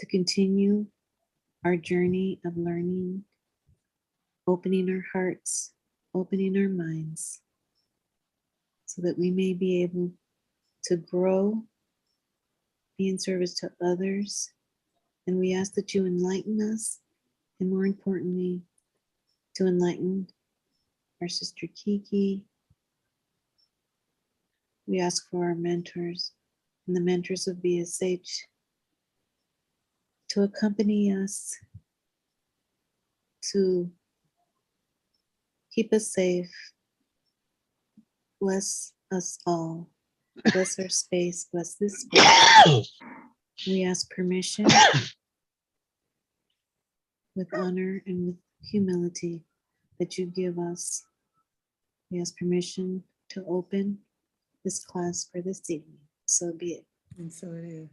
to continue our journey of learning, opening our hearts, opening our minds, so that we may be able to grow, be in service to others. And we ask that you enlighten us, and more importantly, to enlighten our sister Kiki. We ask for our mentors and the mentors of BSH to accompany us, to keep us safe. Bless us all. Bless our space. Bless this space. We ask permission with honor and with humility that you give us. We ask permission to open this class for this evening. So be it. And so it is.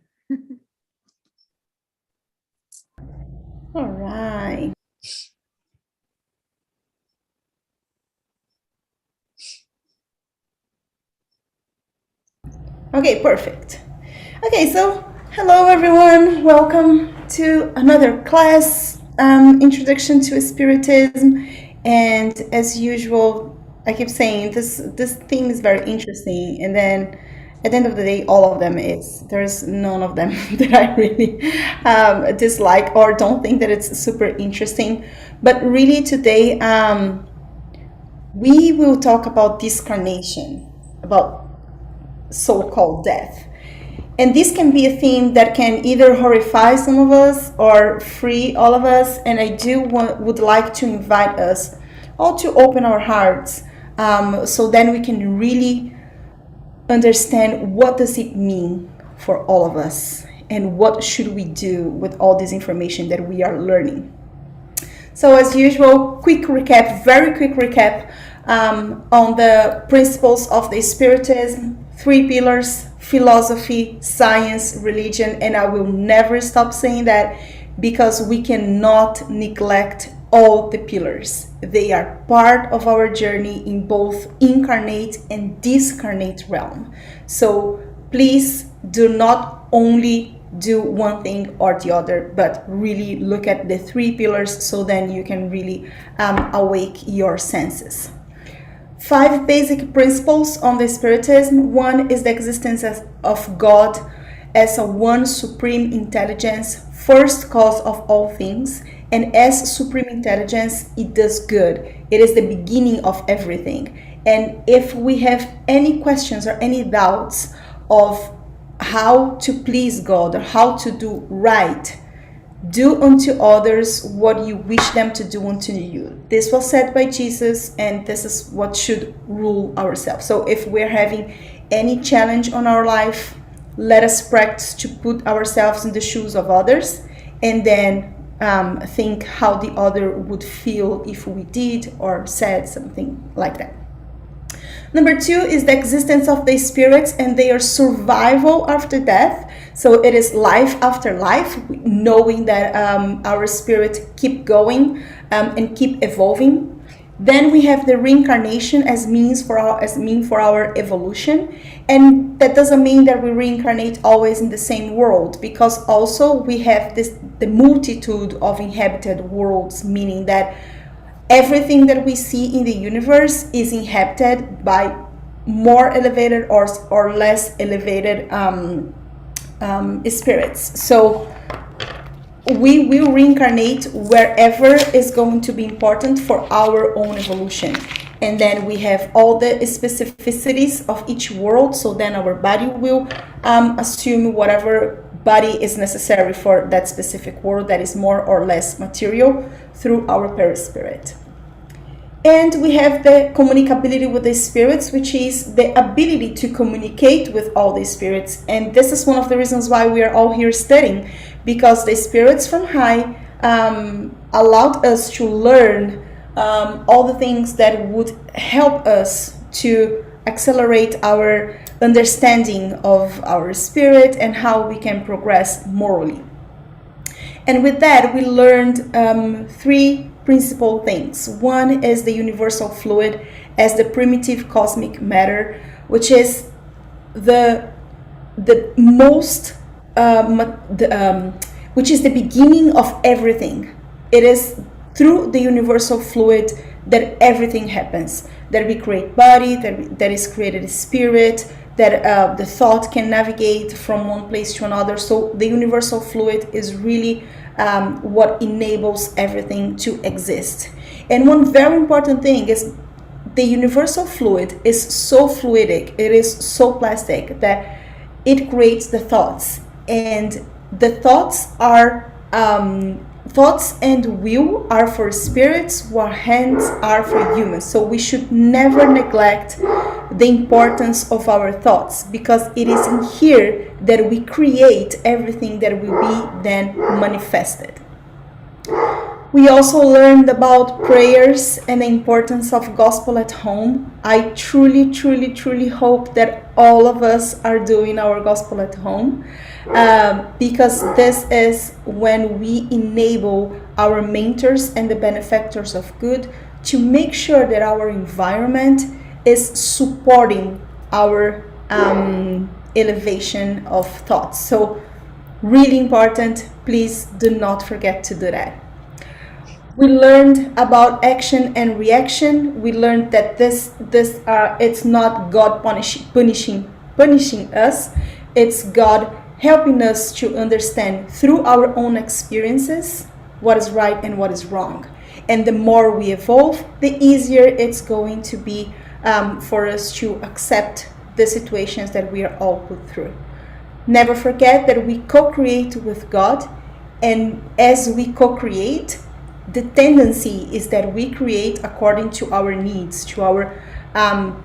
All right. Okay, perfect. Okay, so hello everyone. Welcome to another class, Introduction to Spiritism. And as usual, I keep saying this theme is very interesting. And then at the end of the day, all of them there's none of them that I really dislike or don't think that it's super interesting. But really today, we will talk about disincarnation, about so-called death. And this can be a theme that can either horrify some of us or free all of us. And I would like to invite us all to open our hearts, so then we can really understand what does it mean for all of us and what should we do with all this information that we are learning. So as usual, very quick recap on the principles of the Spiritism, 3 pillars: philosophy, science, religion, and I will never stop saying that because we cannot neglect all the pillars. They are part of our journey in both incarnate and discarnate realm. So please do not only do one thing or the other, but really look at the 3 pillars so then you can really awake your senses. 5 basic principles on the Spiritism. 1 is the existence of God as a one supreme intelligence, first cause of all things, and as supreme intelligence, it does good. It is the beginning of everything. And if we have any questions or any doubts of how to please God or how to do right, do unto others what you wish them to do unto you. This was said by Jesus, and this is what should rule ourselves. So if we're having any challenge on our life, let us practice to put ourselves in the shoes of others, and then think how the other would feel if we did or said something like that. Number 2 is the existence of the spirits and their survival after death. So it is life after life, knowing that our spirit keep going and keep evolving. Then we have the reincarnation as mean for our evolution, and that doesn't mean that we reincarnate always in the same world, because also we have the multitude of inhabited worlds, meaning that everything that we see in the universe is inhabited by more elevated or less elevated spirits. So we will reincarnate wherever is going to be important for our own evolution. And then we have all the specificities of each world, so then our body will assume whatever body is necessary for that specific world that is more or less material through our perispirit. And we have the communicability with the spirits, which is the ability to communicate with all the spirits. And this is one of the reasons why we are all here studying, because the spirits from high allowed us to learn all the things that would help us to accelerate our understanding of our spirit and how we can progress morally. And with that, we learned 3 principal things. 1 is the universal fluid as the primitive cosmic matter, which is which is the beginning of everything. It is through the universal fluid that everything happens, that we create body, that is created a spirit, that the thought can navigate from one place to another. So the universal fluid is really what enables everything to exist. And one very important thing is the universal fluid is so fluidic, it is so plastic, that it creates the thoughts. And the thoughts are thoughts and will are for spirits, while hands are for humans. So we should never neglect the importance of our thoughts, because it is in here that we create everything that will be then manifested. We also learned about prayers and the importance of gospel at home. I truly, truly, truly hope that all of us are doing our gospel at home, because this is when we enable our mentors and the benefactors of good to make sure that our environment is supporting our elevation of thoughts. So really important, please do not forget to do that. We learned about action and reaction. We learned that it's not God punishing us. It's God helping us to understand through our own experiences what is right and what is wrong. And the more we evolve, the easier it's going to be for us to accept the situations that we are all put through. Never forget that we co-create with God, and as we co-create, the tendency is that we create according to our needs, to our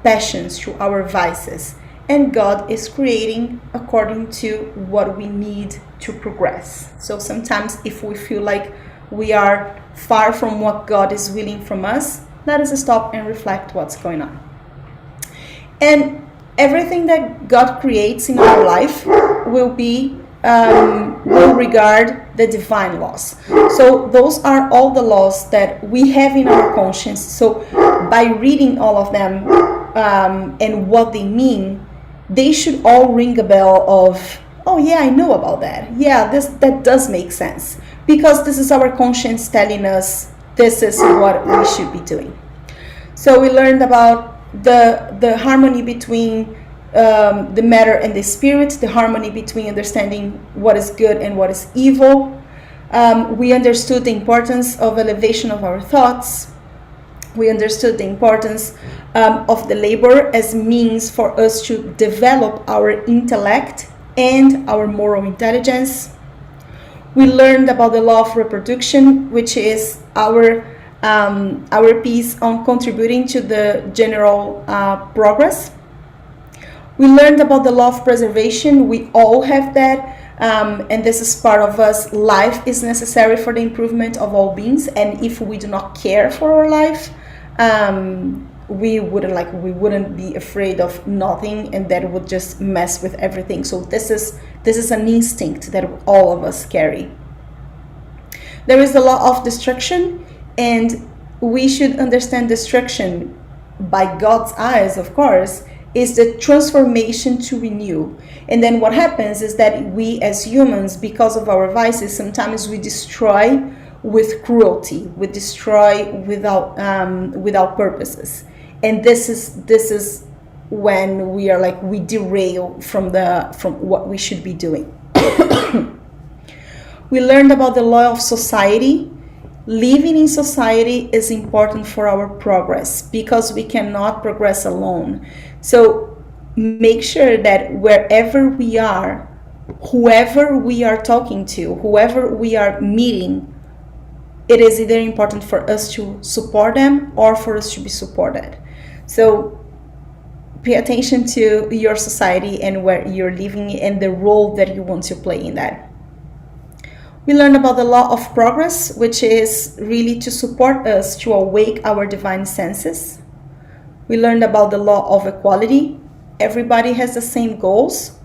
passions, to our vices. And God is creating according to what we need to progress. So sometimes if we feel like we are far from what God is willing from us, let us stop and reflect what's going on. And everything that God creates in our life will regard the divine laws. So those are all the laws that we have in our conscience. So by reading all of them and what they mean, they should all ring a bell of, oh yeah, I know about that. Yeah, that does make sense. Because this is our conscience telling us this is what we should be doing. So we learned about the harmony between the matter and the spirit, the harmony between understanding what is good and what is evil. We understood the importance of elevation of our thoughts. We understood the importance of the labor as means for us to develop our intellect and our moral intelligence. We learned about the law of reproduction, which is our piece on contributing to the general progress. We learned about the law of preservation. We all have that, and this is part of us. Life is necessary for the improvement of all beings, and if we do not care for our life, we wouldn't be afraid of nothing, and that would just mess with everything. So this is an instinct that all of us carry. There is the law of destruction, and we should understand destruction by God's eyes, of course, is the transformation to renew. And then what happens is that we as humans, because of our vices, sometimes we destroy with cruelty, we destroy without purposes. And this is when we derail from what we should be doing. We learned about the law of society. Living in society is important for our progress because we cannot progress alone. So make sure that wherever we are, whoever we are talking to, whoever we are meeting, it is either important for us to support them or for us to be supported. So pay attention to your society and where you're living and the role that you want to play in that. We learned about the law of progress, which is really to support us to awake our divine senses. We learned about the law of equality. Everybody has the same goals.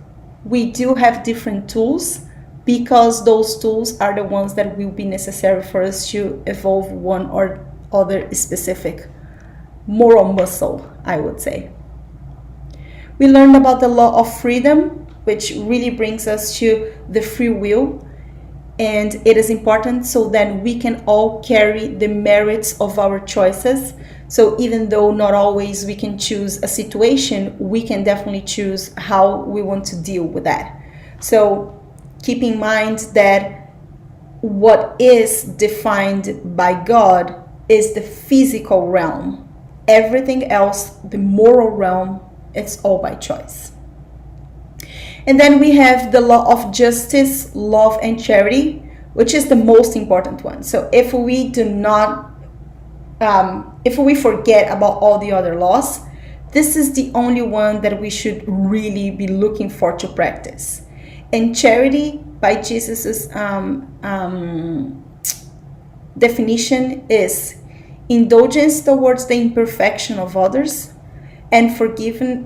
We do have different tools because those tools are the ones that will be necessary for us to evolve one or other specific moral muscle, I would say. We learned about the law of freedom, which really brings us to the free will. and it is important so that we can all carry the merits of our choices. So even though not always we can choose a situation, we can definitely choose how we want to deal with that. So keep in mind that what is defined by God is the physical realm. Everything else, the moral realm, it's all by choice. And then we have the law of justice, love, and charity, which is the most important one. So if we do not, if we forget about all the other laws, this is the only one that we should really be looking for to practice. And charity, by Jesus's definition, is indulgence towards the imperfection of others, and forgiveness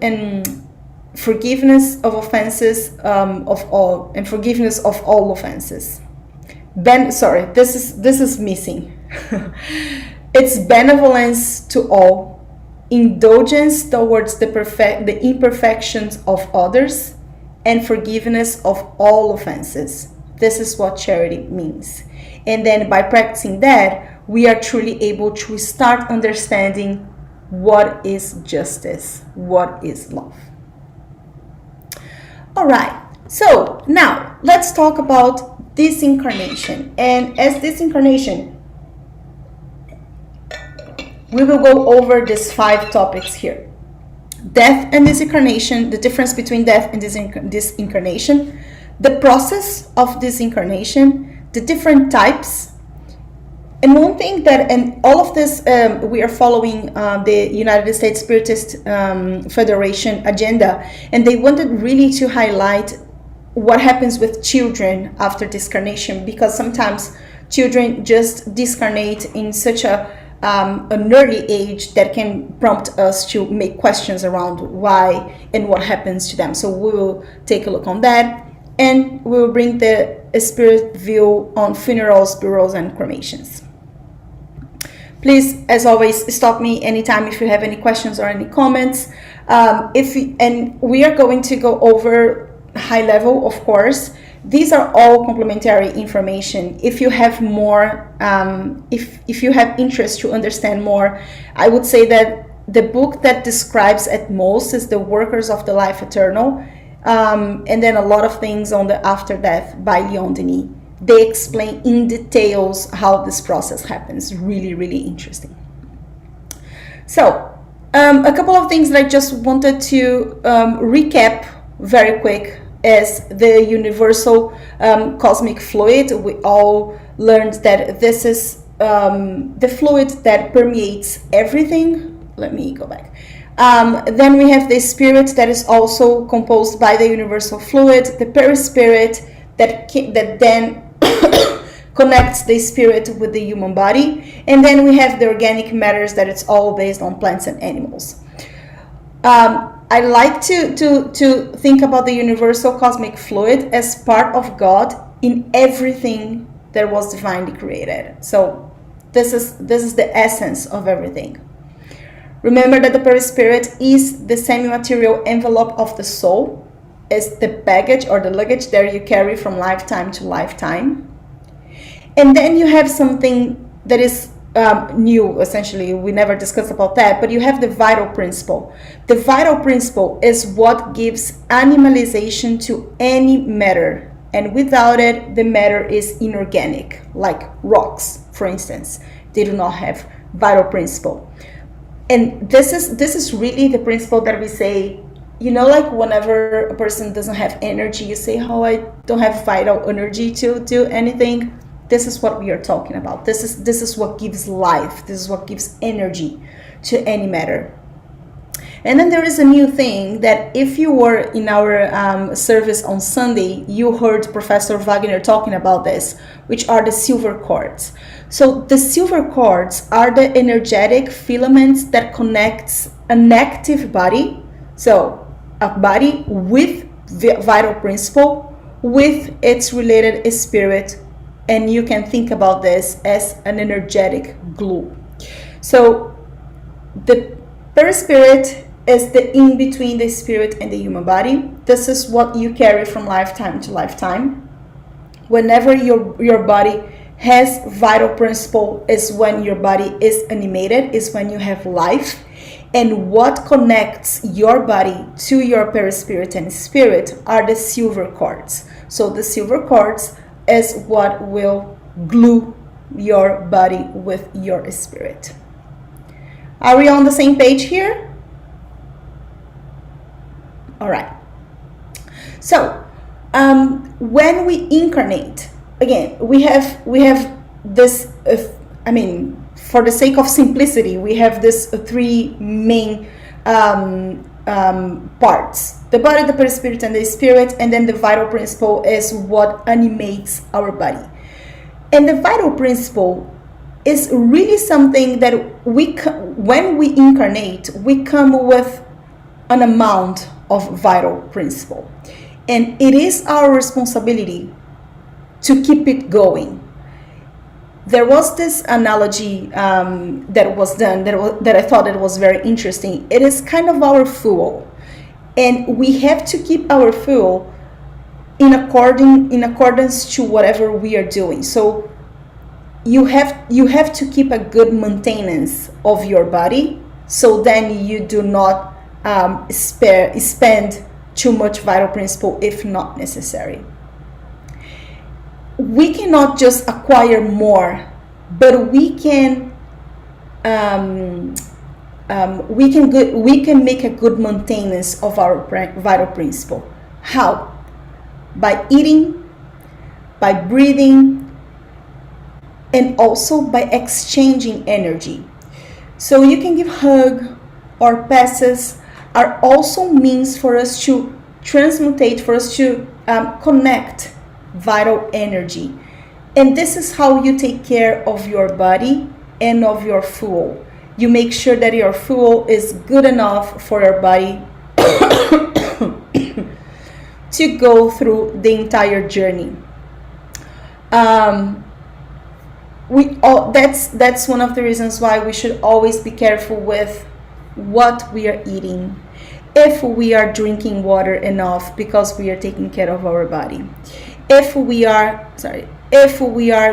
of offenses forgiveness of all offenses. This is missing. It's benevolence to all, indulgence towards the imperfections of others, and forgiveness of all offenses. This is what charity means. And then by practicing that, we are truly able to start understanding what is justice, what is love. All right, so now let's talk about disincarnation. And as disincarnation, we will go over these 5 topics here. Death and disincarnation, the difference between death and disincarnation, the process of disincarnation, the different types. And one thing that, and all of this, we are following the United States Spiritist Federation agenda, and they wanted really to highlight what happens with children after discarnation, because sometimes children just discarnate in such an early age that can prompt us to make questions around why and what happens to them. So we will take a look on that, and we will bring the spirit view on funerals, burials, and cremations. Please, as always, stop me anytime if you have any questions or any comments. And we are going to go over high level, of course. These are all complementary information. If you have more, if you have interest to understand more, I would say that the book that describes at most is The Workers of the Life Eternal, and then a lot of things on the after death by Leon Denis. They explain in details how this process happens. Really, really interesting. So, a couple of things that I just wanted to recap very quick is the universal cosmic fluid. We all learned that this is the fluid that permeates everything. Let me go back. Then we have the spirit that is also composed by the universal fluid, the perispirit that then connects the spirit with the human body, and then we have the organic matters that it's all based on plants and animals. I like to think about the universal cosmic fluid as part of God in everything that was divinely created. So this is the essence of everything. Remember that the perispirit is the semi-material envelope of the soul, is the baggage or the luggage that you carry from lifetime to lifetime. And then you have something that is new, essentially. We never discussed about that, but you have the vital principle. The vital principle is what gives animalization to any matter, and without it, the matter is inorganic, like rocks, for instance. They do not have vital principle. And this is really the principle that we say, like whenever a person doesn't have energy, you say, oh, I don't have vital energy to do anything. This is what we are talking about. This is what gives life. This is what gives energy to any matter. And then there is a new thing that if you were in our service on Sunday, you heard Professor Wagner talking about this, which are the silver cords. So the silver cords are the energetic filaments that connects an active body, so a body with vital principle, with its related spirit, and you can think about this as an energetic glue. So the perispirit is the in between the spirit and the human body. This is what you carry from lifetime to lifetime. Whenever your body has vital principle is when your body is animated, is when you have life. And what connects your body to your perispirit and spirit are the silver cords. So the silver cords is what will glue your body with your spirit. Are we on the same page here? All right. So when we incarnate, again, we have this. For the sake of simplicity, we have this three main parts: the body, the perispirit, and the spirit. And then the vital principle is what animates our body. And the vital principle is really something that when we incarnate, we come with an amount of vital principle, and it is our responsibility to keep it going. There was this analogy that was done that I thought it was very interesting. It is kind of our fuel, and we have to keep our fuel in accordance to whatever we are doing. So you have to keep a good maintenance of your body, so then you do not spend too much vital principle if not necessary. We cannot just acquire more, but we can make a good maintenance of our vital principle. How? By eating, by breathing, and also by exchanging energy. So you can give hug or passes are also means for us to transmutate, for us to connect vital energy. And this is how you take care of your body and of your fuel. You make sure that your fuel is good enough for your body to go through the entire journey. That's one of the reasons why we should always be careful with what we are eating, if we are drinking water enough, because we are taking care of our body, if we are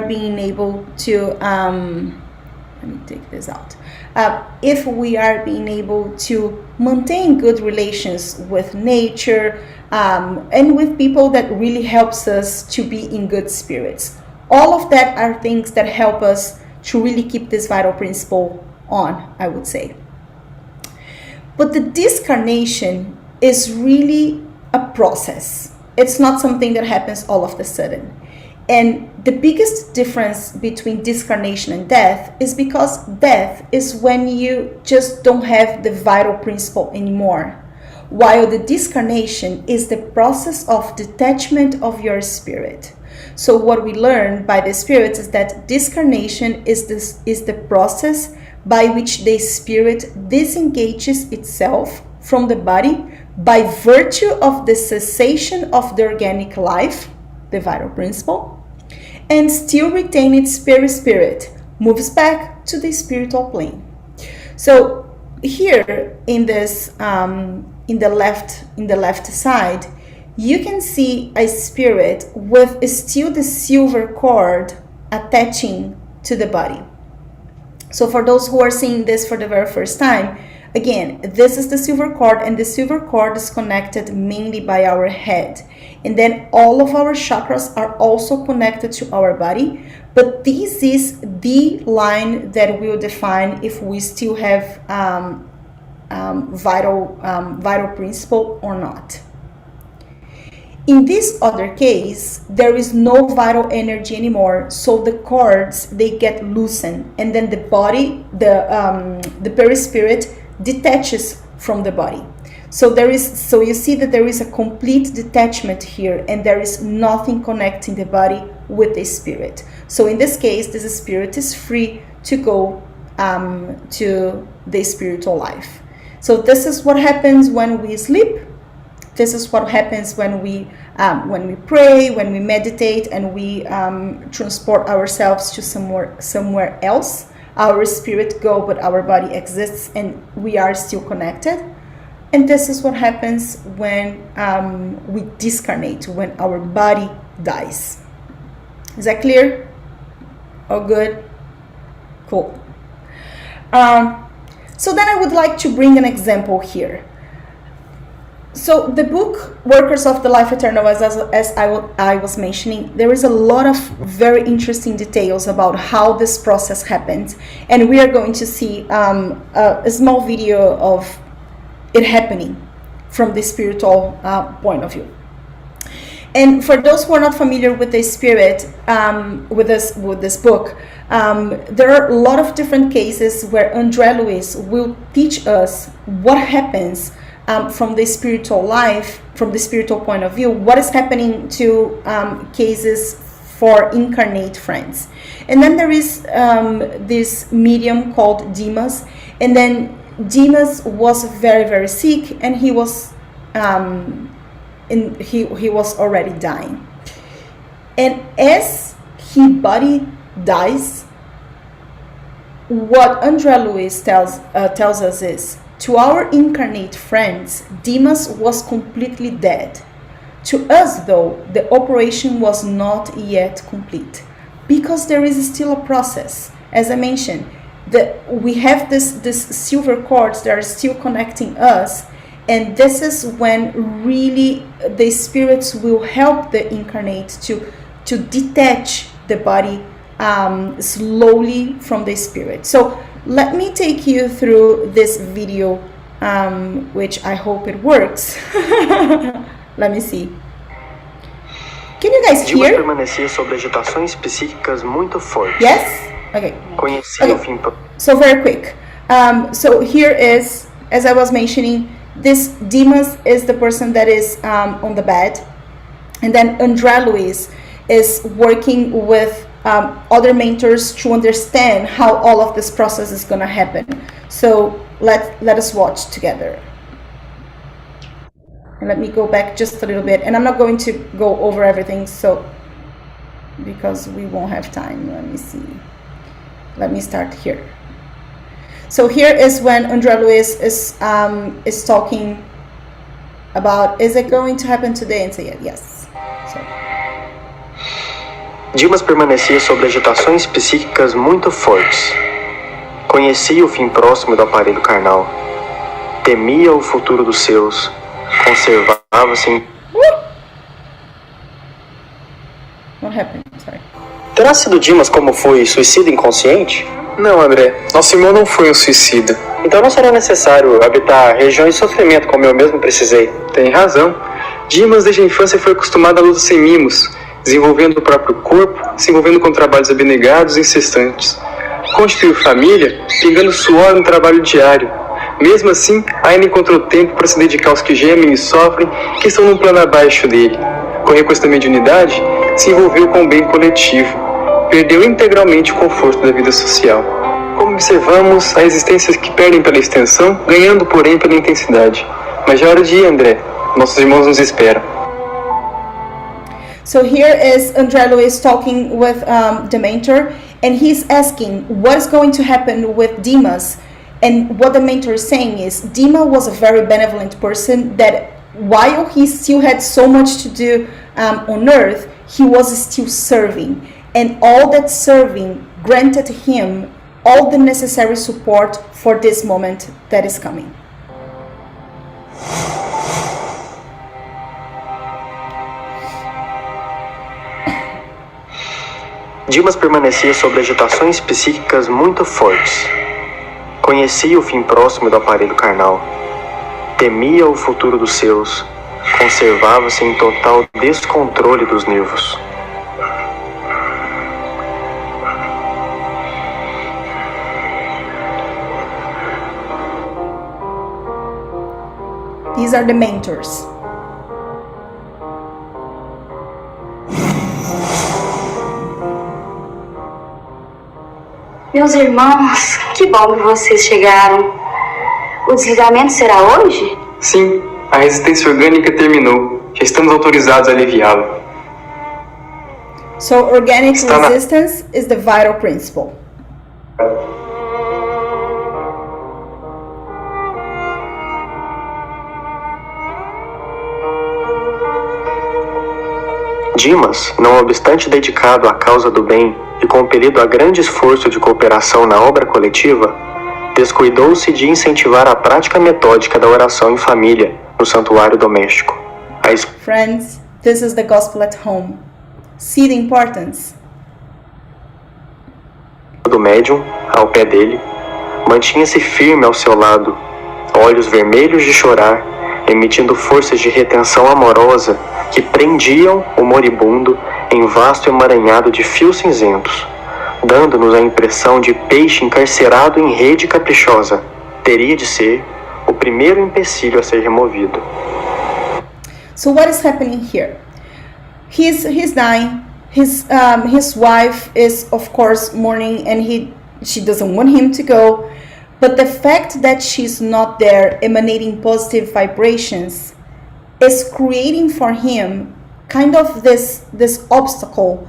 being able to let me take this out, if we are being able to maintain good relations with nature, and with people that really helps us to be in good spirits. All of that are things that help us to really keep this vital principle on, I would say. But the disincarnation is really a process. It's not something that happens all of a sudden. And the biggest difference between disincarnation and death is because death is when you just don't have the vital principle anymore, while the disincarnation is the process of detachment of your spirit. So what we learn by the spirits is that disincarnation is the process by which the spirit disengages itself from the body by virtue of the cessation of the organic life, the vital principle, and still retain its perispirit, moves back to the spiritual plane. So here in this in the left side, you can see a spirit with still the silver cord attaching to the body. So for those who are seeing this for the very first time, again, this is the silver cord, and the silver cord is connected mainly by our head. And then all of our chakras are also connected to our body. But this is the line that will define if we still have vital principle or not. In this other case, there is no vital energy anymore, so the cords, they get loosened, and then the body, the perispirit detaches from the body. So you see that there is a complete detachment here, and there is nothing connecting the body with the spirit. So in this case, this spirit is free to go to the spiritual life. So this is what happens when we sleep. This is what happens when we pray, when we meditate, and we transport ourselves to somewhere else. Our spirit go, but our body exists, and we are still connected. And this is what happens when we disincarnate, when our body dies. Is that clear? Oh, good. Cool. So then I would like to bring an example here. So the book Workers of the Life Eternal, as I was mentioning, there is a lot of very interesting details about how this process happens, and we are going to see a small video of it happening from the spiritual point of view. And for those who are not familiar with the spirit, with this book, there are a lot of different cases where André Luiz will teach us what happens from the spiritual life, from the spiritual point of view, what is happening to cases for incarnate friends. And then there is this medium called Dimas, and then Dimas was very, very sick, and he was he was already dying. And as his body dies, what André Luiz tells us is, to our incarnate friends, Dimas was completely dead. To us, though, the operation was not yet complete, because there is still a process. As I mentioned, we have this silver cords that are still connecting us, and this is when really the spirits will help the incarnate to detach the body slowly from the spirit. So let me take you through this video, which I hope it works. Let me see. Can you guys Dimas hear? permanecia sobre agitações psíquicas muito fortes. Yes? Okay. Conhecia o fim. So very quick. So here is, as I was mentioning, this Dimas is the person that is on the bed, and then André Luiz is working with other mentors to understand how all of this process is going to happen. So let us watch together. And let me go back just a little bit, and I'm not going to go over everything, so because we won't have time. Let me see. Let me start here. So here is when André Luiz is talking about, is it going to happen today? And say yes. So. Dimas permanecia sobre agitações psíquicas muito fortes. Conhecia o fim próximo do aparelho carnal. Temia o futuro dos seus. Conservava-se em... What happened? Sorry. Terá sido Dimas como foi suicida inconsciente? Não, André. Nosso irmão não foi um suicida. Então não será necessário habitar regiões de sofrimento como eu mesmo precisei. Tem razão. Dimas desde a infância foi acostumado à luta sem mimos, desenvolvendo o próprio corpo, se envolvendo com trabalhos abnegados e incessantes. Constituiu família, pingando suor no trabalho diário. Mesmo assim, ainda encontrou tempo para se dedicar aos que gemem e sofrem, que estão num plano abaixo dele. Com recurso da mediunidade, se envolveu com o bem coletivo. Perdeu integralmente o conforto da vida social. Como observamos, há existências que perdem pela extensão, ganhando, porém, pela intensidade. Mas já é hora de ir, André. Nossos irmãos nos esperam. So here is André Luiz talking with the mentor, and he's asking what is going to happen with Dimas. And what the mentor is saying is, Dima was a very benevolent person that while he still had so much to do on earth, he was still serving. And all that serving granted him all the necessary support for this moment that is coming. Dimas permanecia sobre agitações psíquicas muito fortes. Conhecia o fim próximo do aparelho carnal. Temia o futuro dos seus. Conservava-se em total descontrole dos nervos. These are the mentors. Meus irmãos, que bom que vocês chegaram. O desligamento será hoje? Sim, a resistência orgânica terminou. Já estamos autorizados a aliviá-lo. So organic resistance is the vital principle. Dimas, não obstante dedicado à causa do bem e compelido a grande esforço de cooperação na obra coletiva, descuidou-se de incentivar a prática metódica da oração em família no santuário doméstico. Friends, this is the gospel at home. See the importance. Do médium, ao pé dele, mantinha-se firme ao seu lado, olhos vermelhos de chorar, emitindo forças de retenção amorosa que prendiam o moribundo em vasto emaranhado de fios cinzentos, dando-nos a impressão de peixe encarcerado em rede caprichosa. Teria de ser o primeiro empecilho a ser removido. So what is happening here? He's dying. His wife is of course mourning, and she doesn't want him to go. But the fact that she's not there, emanating positive vibrations, is creating for him kind of this obstacle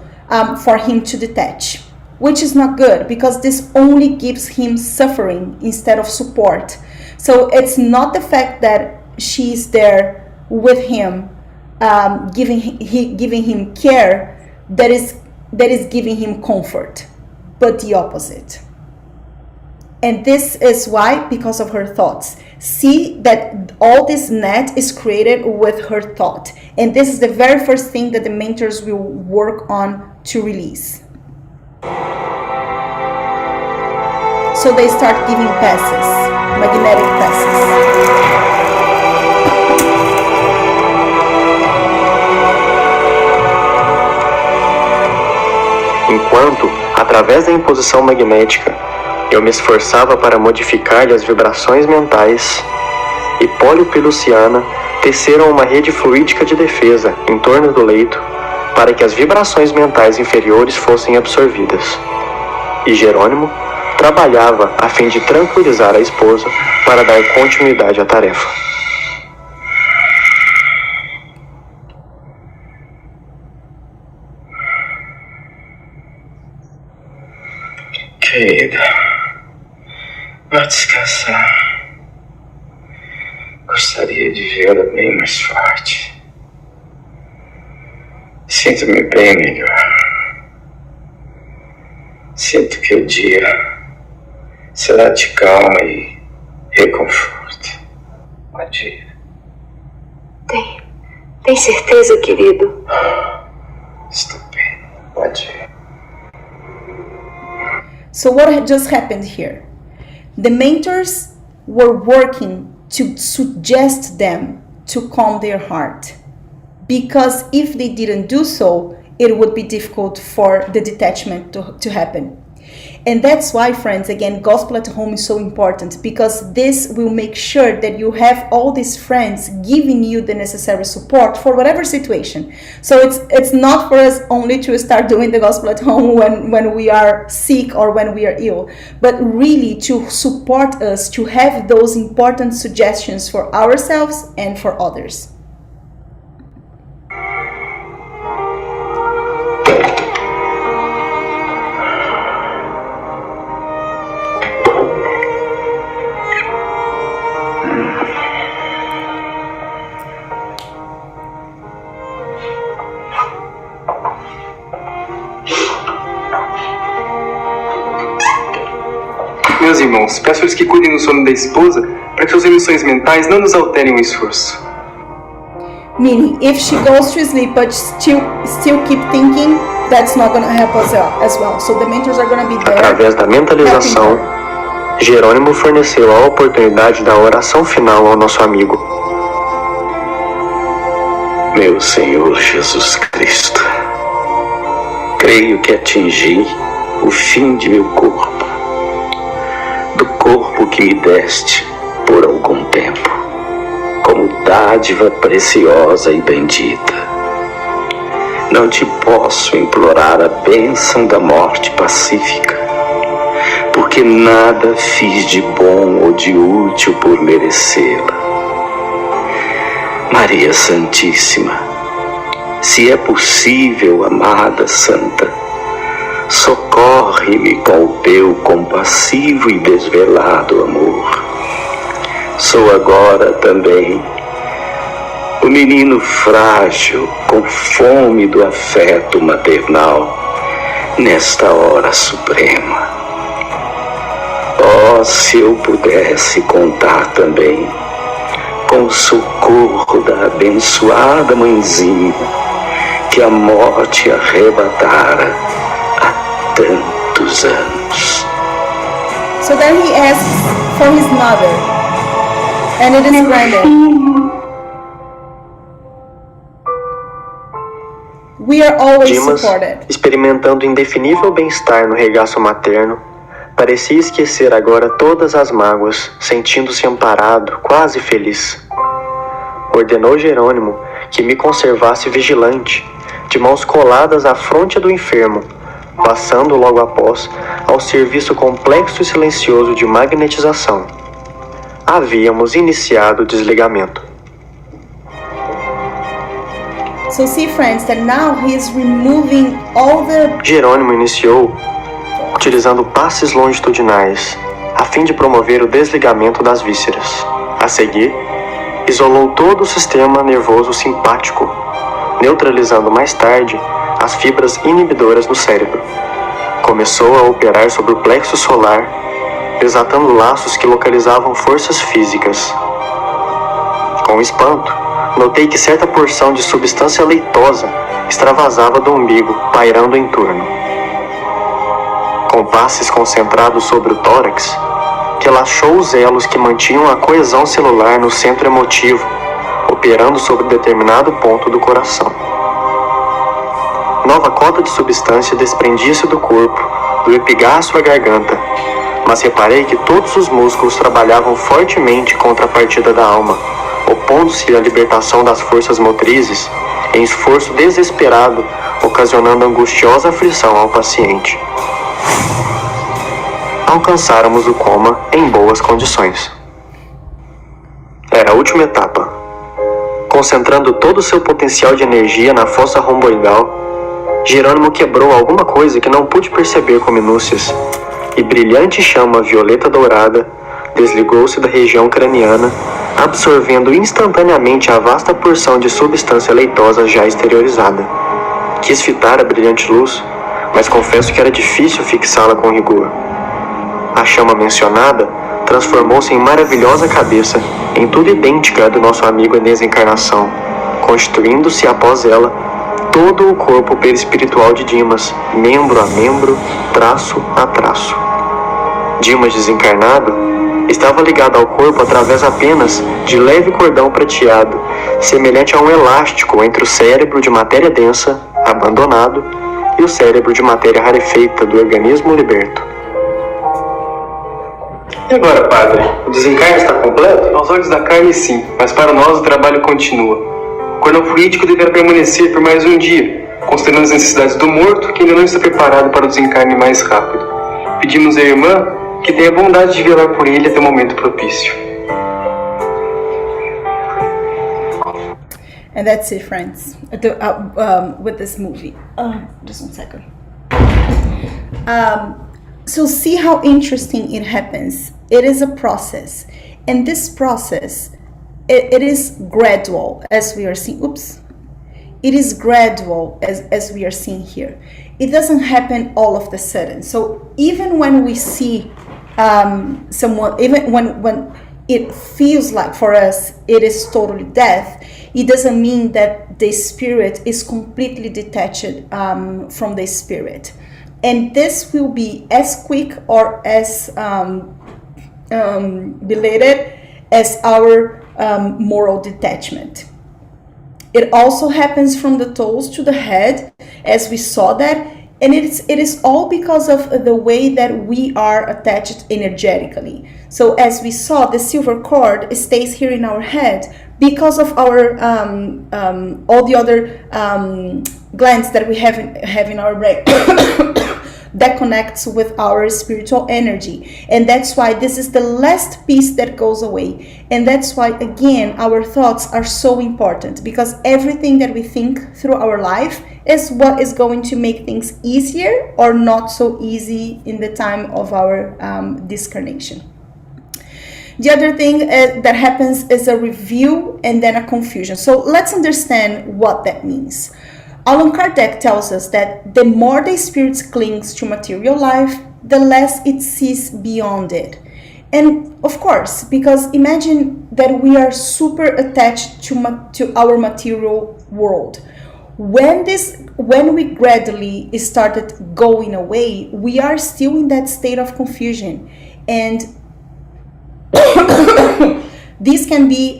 for him to detach, which is not good, because this only gives him suffering instead of support. So it's not the fact that she's there with him, giving him care, that is giving him comfort, but the opposite. And this is why, because of her thoughts. See that all this net is created with her thought, and this is the very first thing that the mentors will work on to release. So they start giving passes, magnetic passes. Enquanto, através da imposição magnética, eu me esforçava para modificar-lhe as vibrações mentais, Hipólito e Luciana teceram uma rede fluídica de defesa em torno do leito para que as vibrações mentais inferiores fossem absorvidas. E Jerônimo trabalhava a fim de tranquilizar a esposa para dar continuidade à tarefa. Querida, vá descansar. Gostaria de vê-la bem mais forte. Sinto-me bem melhor. Sinto que o dia será de calma e reconforto. Pode ir. Tem certeza, querido? Estou bem. Pode ir. So what just happened here? The mentors were working to suggest them to calm their heart, because if they didn't do so, it would be difficult for the detachment to happen. And that's why, friends, again, gospel at home is so important, because this will make sure that you have all these friends giving you the necessary support for whatever situation. So it's not for us only to start doing the gospel at home when we are sick or when we are ill, but really to support us to have those important suggestions for ourselves and for others. Meus irmãos, peço-lhes que cuidem do sono da esposa para que suas emissões mentais não nos alterem o esforço. Meaning, if she goes to sleep but still keep thinking, that's not going to help us as well. So the mentors are going to be there. Através da mentalização, Jerônimo forneceu a oportunidade da oração final ao nosso amigo. Meu Senhor Jesus Cristo, creio que atingi o fim de meu corpo, do corpo que me deste por algum tempo, como dádiva preciosa e bendita. Não te posso implorar a bênção da morte pacífica, porque nada fiz de bom ou de útil por merecê-la. Maria Santíssima, se é possível, amada Santa, socorre-me com o teu compassivo e desvelado amor. Sou agora também o o menino frágil, com fome do afeto maternal, nesta hora suprema. Oh, se eu pudesse contar também com o socorro da abençoada mãezinha que a morte arrebatara há tantos anos. So then he asks for his mother, and it is granted. We are always Dimas, supported. experimentando indefinível bem-estar no regaço materno, parecia esquecer agora todas as mágoas, sentindo-se amparado, quase feliz. Ordenou Jerônimo que me conservasse vigilante, de mãos coladas à fronte do enfermo, passando logo após ao serviço complexo e silencioso de magnetização. Havíamos iniciado o desligamento. So see, friends, that now he is removing all the Jerônimo iniciou utilizando passes longitudinais, a fim de promover o desligamento das vísceras. A seguir, isolou todo o sistema nervoso simpático, neutralizando mais tarde as fibras inibidoras do cérebro. Começou a operar sobre o plexo solar, desatando laços que localizavam forças físicas. Com espanto, notei que certa porção de substância leitosa extravasava do umbigo, pairando em torno. Com passes concentrados sobre o tórax, relaxou os elos que mantinham a coesão celular no centro emotivo, operando sobre determinado ponto do coração. Nova cota de substância desprendia-se do corpo, do epigástrio à garganta, mas reparei que todos os músculos trabalhavam fortemente contra a partida da alma, opondo-se à libertação das forças motrizes, em esforço desesperado, ocasionando angustiosa aflição ao paciente. Alcançáramos o coma em boas condições. Era a última etapa. Concentrando todo o seu potencial de energia na fossa romboidal, Jerônimo quebrou alguma coisa que não pude perceber com minúcias, e brilhante chama violeta dourada desligou-se da região craniana, absorvendo instantaneamente a vasta porção de substância leitosa já exteriorizada. Quis fitar a brilhante luz, mas confesso que era difícil fixá-la com rigor. A chama mencionada transformou-se em maravilhosa cabeça, em tudo idêntica à do nosso amigo em desencarnação, constituindo-se após ela todo o corpo perispiritual de Dimas, membro a membro, traço a traço. Dimas desencarnado estava ligado ao corpo através apenas de leve cordão prateado, semelhante a um elástico entre o cérebro de matéria densa, abandonado, e o cérebro de matéria rarefeita do organismo liberto. E agora, padre? O desencarne está completo? Aos olhos da carne, sim, mas para nós o trabalho continua. O cordão fluídico deverá permanecer por mais um dia, considerando as necessidades do morto, que ainda não está preparado para o desencarne mais rápido. Pedimos à irmã que tenha bondade de velar por ele até o momento propício. And that's it, friends, with this movie. Just 1 second. So see how interesting it happens. It is a process. And this process, it is gradual, as we are seeing. Oops. It is gradual, as we are seeing here. It doesn't happen all of the sudden. So even when we see someone, even when it feels like for us it is totally death, it doesn't mean that the spirit is completely detached from the spirit. And this will be as quick or as belated as our moral detachment. It also happens from the toes to the head, as we saw that, and it is all because of the way that we are attached energetically. So as we saw, the silver cord stays here in our head because of our all the other glands that we have in our brain. That connects with our spiritual energy, and that's why this is the last piece that goes away. And that's why, again, our thoughts are so important, because everything that we think through our life is what is going to make things easier or not so easy in the time of our discarnation. The other thing that happens is a review and then a confusion. So let's understand what that means. Allan Kardec tells us that the more the spirit clings to material life, the less it sees beyond it. And of course, because imagine that we are super attached to our material world. When we gradually started going away, we are still in that state of confusion. And this can be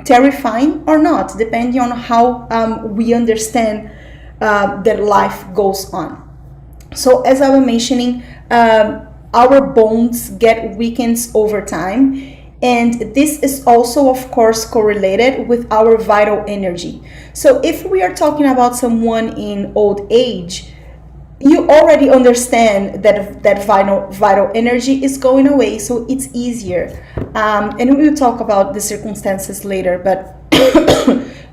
terrifying or not, depending on how we understand that life goes on. So as I was mentioning, our bones get weakened over time, and this is also of course correlated with our vital energy. So if we are talking about someone in old age, you already understand that vital energy is going away, so it's easier. And we will talk about the circumstances later, but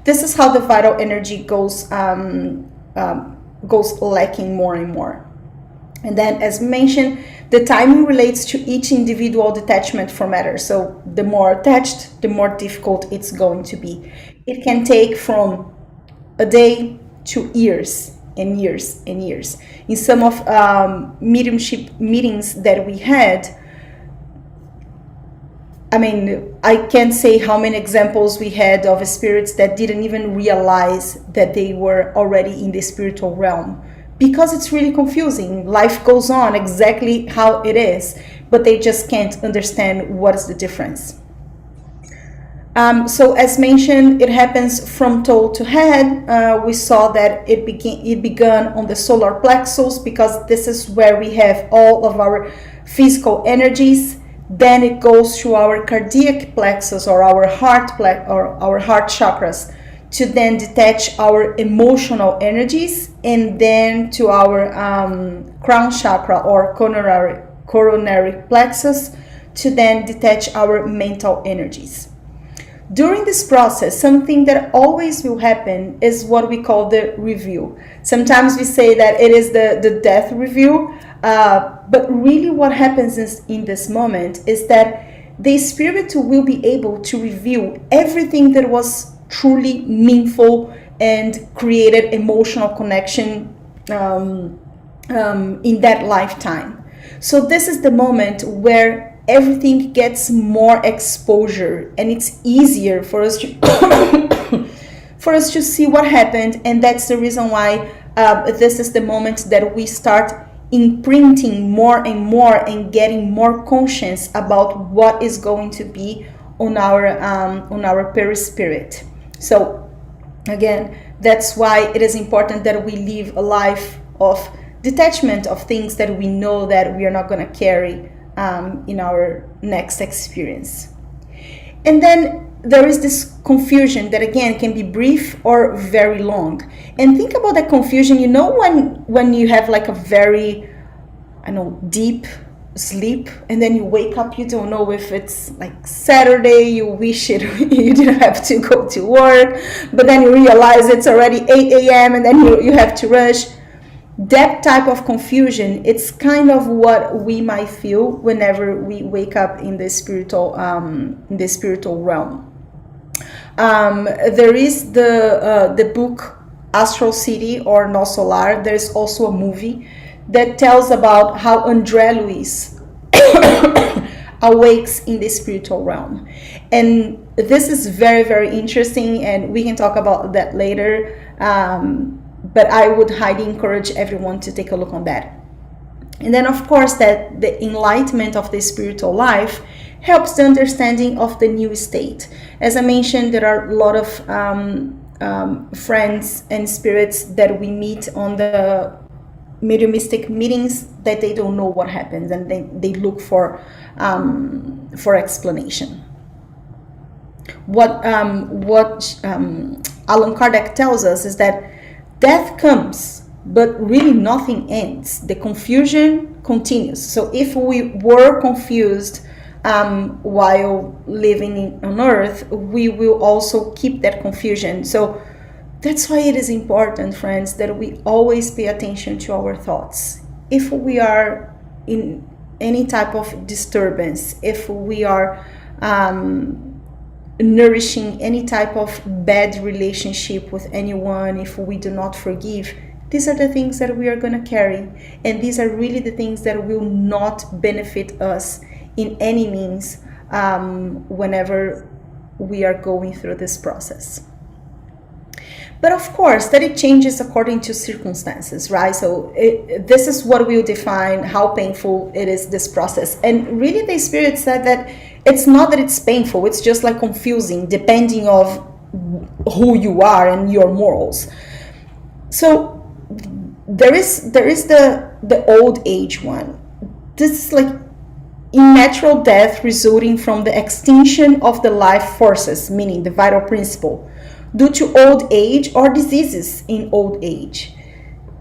this is how the vital energy goes lacking more and more. And then, as mentioned, the timing relates to each individual detachment from matter. So the more attached, the more difficult it's going to be. It can take from a day to years and years and years. In some of mediumship meetings that we had, I mean, I can't say how many examples we had of spirits that didn't even realize that they were already in the spiritual realm, because it's really confusing. Life goes on exactly how it is, but they just can't understand what is the difference. So as mentioned, it happens from toe to head. We saw that it began on the solar plexus, because this is where we have all of our physical energies. Then it goes to our cardiac plexus, or our heart chakras, to then detach our emotional energies, and then to our crown chakra or coronary plexus, to then detach our mental energies. During this process, something that always will happen is what we call the review. Sometimes we say that it is the death review, but really what happens in this moment is that the spirit will be able to review everything that was truly meaningful and created emotional connection in that lifetime. So this is the moment where everything gets more exposure, and it's easier for us to for us to see what happened. And that's the reason why this is the moment that we start imprinting more and more and getting more conscious about what is going to be on our perispirit. So again, that's why it is important that we live a life of detachment of things that we know that we are not going to carry in our next experience. And then there is this confusion that again can be brief or very long. And think about that confusion, you know, when you have like a very, deep sleep, and then you wake up, you don't know if it's like Saturday, you wish you didn't have to go to work, but then you realize it's already 8 a.m. and then you have to rush. That type of confusion, it's kind of what we might feel whenever we wake up in the spiritual realm. There is the book Astral City or No Solar. There's also a movie that tells about how André Luiz awakes in the spiritual realm, and this is very, very interesting, and we can talk about that later. But I would highly encourage everyone to take a look on that. And then, of course, that the enlightenment of the spiritual life helps the understanding of the new state. As I mentioned, there are a lot of friends and spirits that we meet on the mediumistic meetings that they don't know what happens, and they look for explanation. What Allan Kardec tells us is that death comes, but really nothing ends. The confusion continues. So if we were confused while living on earth, we will also keep that confusion. So that's why it is important, friends, that we always pay attention to our thoughts. If we are in any type of disturbance, if we are nourishing any type of bad relationship with anyone, if we do not forgive, these are the things that we are going to carry. And these are really the things that will not benefit us in any means whenever we are going through this process. But of course, that it changes according to circumstances, right? So this is what will define how painful it is, this process. And really the Spirit said that it's not that it's painful, it's just like confusing depending of who you are and your morals. So there is the old age one. This is like unnatural death resulting from the extinction of the life forces, meaning the vital principle, due to old age or diseases in old age.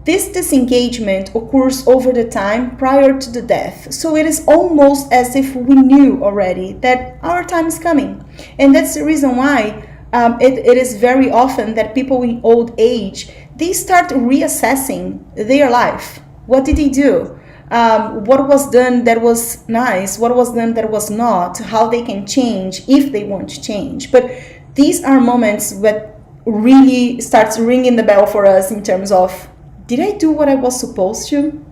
This disengagement occurs over the time prior to the death, so it is almost as if we knew already that our time is coming. And that's the reason why it is very often that people in old age, they start reassessing their life. What did they do? What was done that was nice? What was done that was not? How they can change if they want to change. But these are moments that really starts ringing the bell for us in terms of, did I do what I was supposed to?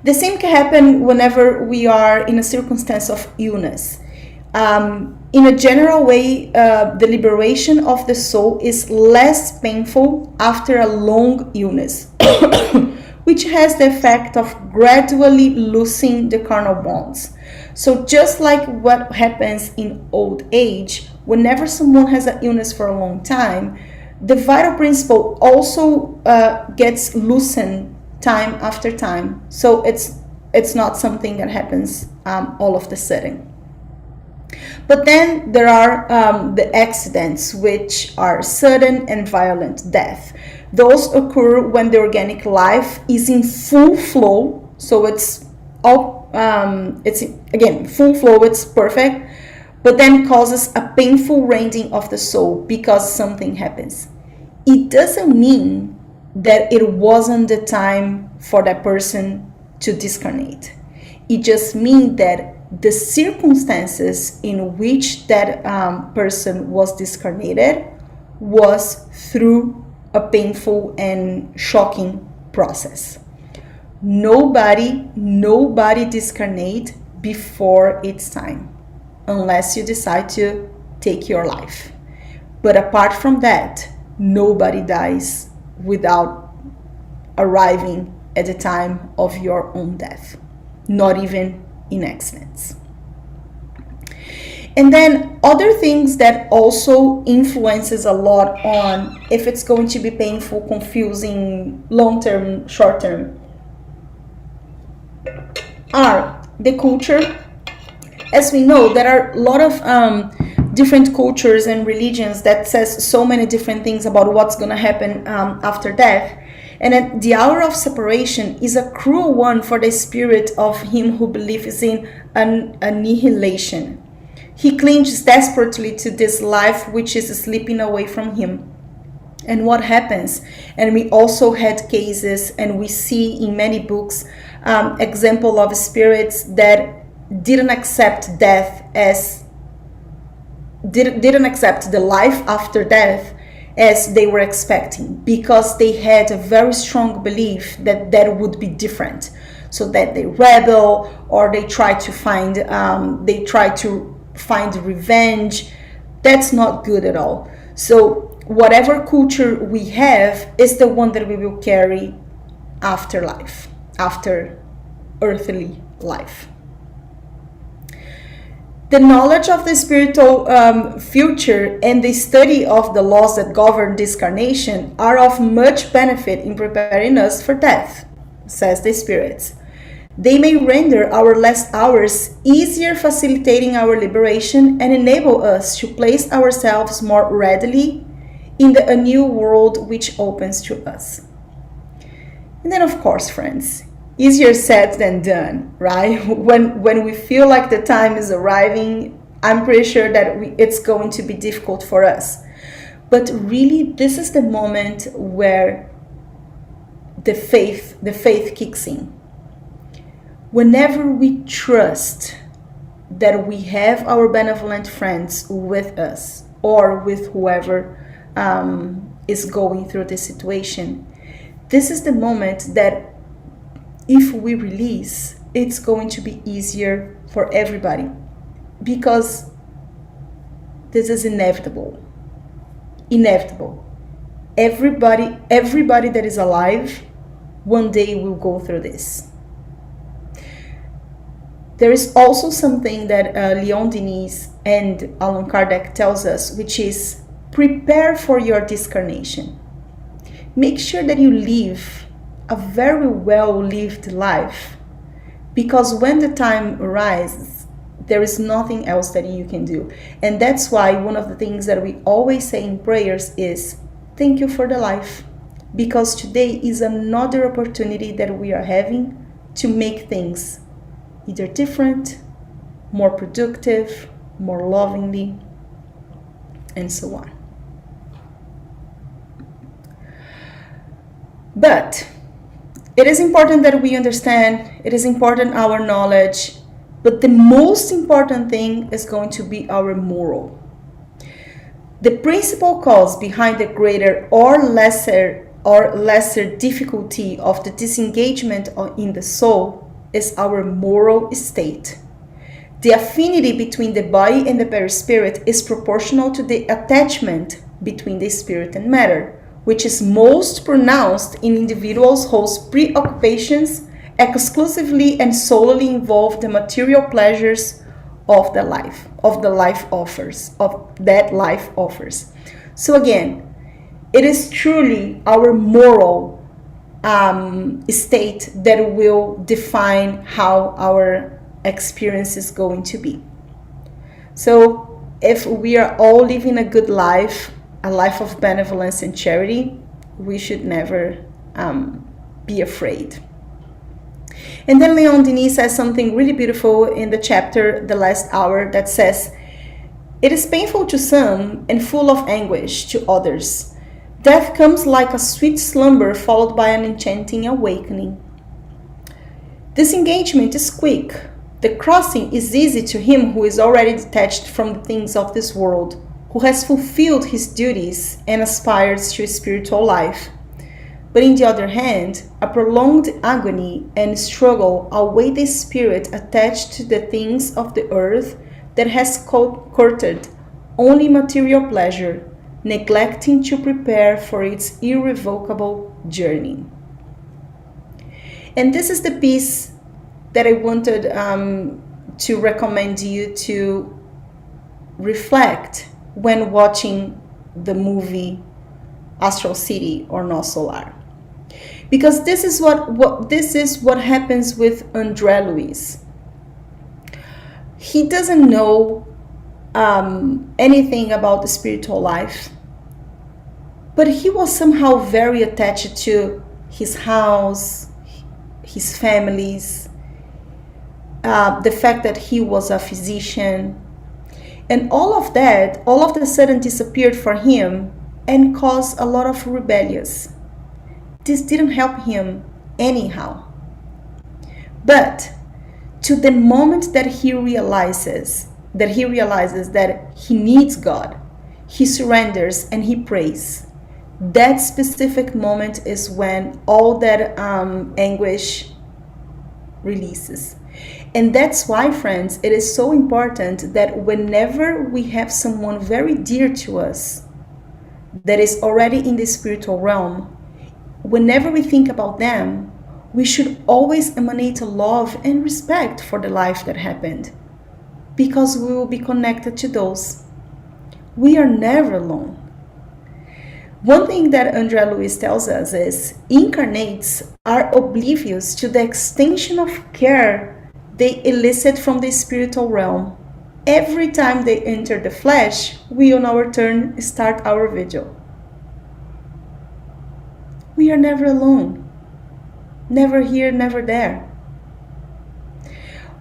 The same can happen whenever we are in a circumstance of illness. In a general way, the liberation of the soul is less painful after a long illness, which has the effect of gradually loosening the carnal bonds. So just like what happens in old age, whenever someone has an illness for a long time, the vital principle also gets loosened time after time. So it's not something that happens all of the sudden. But then there are the accidents, which are sudden and violent death. Those occur when the organic life is in full flow. So it's again full flow, it's perfect, but then causes a painful rending of the soul because something happens. It doesn't mean that it wasn't the time for that person to discarnate. It just means that the circumstances in which that person was discarnated was through a painful and shocking process. Nobody discarnate before its time, unless you decide to take your life. But apart from that, nobody dies without arriving at the time of your own death, not even in accidents. And then other things that also influences a lot on if it's going to be painful, confusing, long-term, short-term, are the culture. As we know, there are a lot of different cultures and religions that says so many different things about what's going to happen after death. And that the hour of separation is a cruel one for the spirit of him who believes in annihilation. He clings desperately to this life which is slipping away from him. And what happens? And we also had cases, and we see in many books, example of spirits that didn't accept death as didn't accept the life after death as they were expecting, because they had a very strong belief that that would be different, so that they rebel or they try to find revenge. That's not good at all. So whatever culture we have is the one that we will carry after life, after earthly life. The knowledge of the spiritual future and the study of the laws that govern discarnation are of much benefit in preparing us for death, says the spirits. They may render our last hours easier, facilitating our liberation, and enable us to place ourselves more readily in the new world which opens to us. And then, of course, friends, easier said than done, right? When we feel like the time is arriving, I'm pretty sure that it's going to be difficult for us. But really, this is the moment where the faith kicks in. Whenever we trust that we have our benevolent friends with us or with whoever is going through this situation, this is the moment that if we release, it's going to be easier for everybody, because this is inevitable. Everybody that is alive one day will go through this. There is also something that Leon Denis and Allan Kardec tells us, which is prepare for your discarnation. Make sure that you live a very well-lived life, because when the time arises, there is nothing else that you can do. And that's why one of the things that we always say in prayers is, thank you for the life, because today is another opportunity that we are having to make things either different, more productive, more lovingly, and so on. But it is important that we understand, it is important our knowledge, but the most important thing is going to be our moral. The principal cause behind the greater or lesser difficulty of the disengagement in the soul is our moral state. The affinity between the body and the perispirit is proportional to the attachment between the spirit and matter, which is most pronounced in individuals whose preoccupations exclusively and solely involve the material pleasures of that life offers. So again, it is truly our moral state that will define how our experience is going to be. So if we are all living a good life, a life of benevolence and charity, we should never be afraid. And then Leon Denis says something really beautiful in the chapter The Last Hour that says, it is painful to some and full of anguish to others. Death comes like a sweet slumber followed by an enchanting awakening. Disengagement is quick. The crossing is easy to him who is already detached from the things of this world, who has fulfilled his duties and aspires to a spiritual life. But on the other hand, a prolonged agony and struggle await the spirit attached to the things of the earth that has courted only material pleasure, neglecting to prepare for its irrevocable journey. And this is the piece that I wanted to recommend you to reflect when watching the movie Astral City or No Solar. Because this is what happens with André Luiz. He doesn't know anything about the spiritual life, but he was somehow very attached to his house, his families, the fact that he was a physician, and all of that all of a sudden disappeared for him and caused a lot of rebellions. This didn't help him anyhow. But to the moment that he realizes that he needs God, he surrenders and he prays. That specific moment is when all that anguish releases. And that's why, friends, it is so important that whenever we have someone very dear to us that is already in the spiritual realm, whenever we think about them, we should always emanate love and respect for the life that happened, because we will be connected to those. We are never alone. One thing that André Luiz tells us is incarnates are oblivious to the extension of care they elicit from the spiritual realm. Every time they enter the flesh, we on our turn start our vigil. We are never alone. Never here, never there.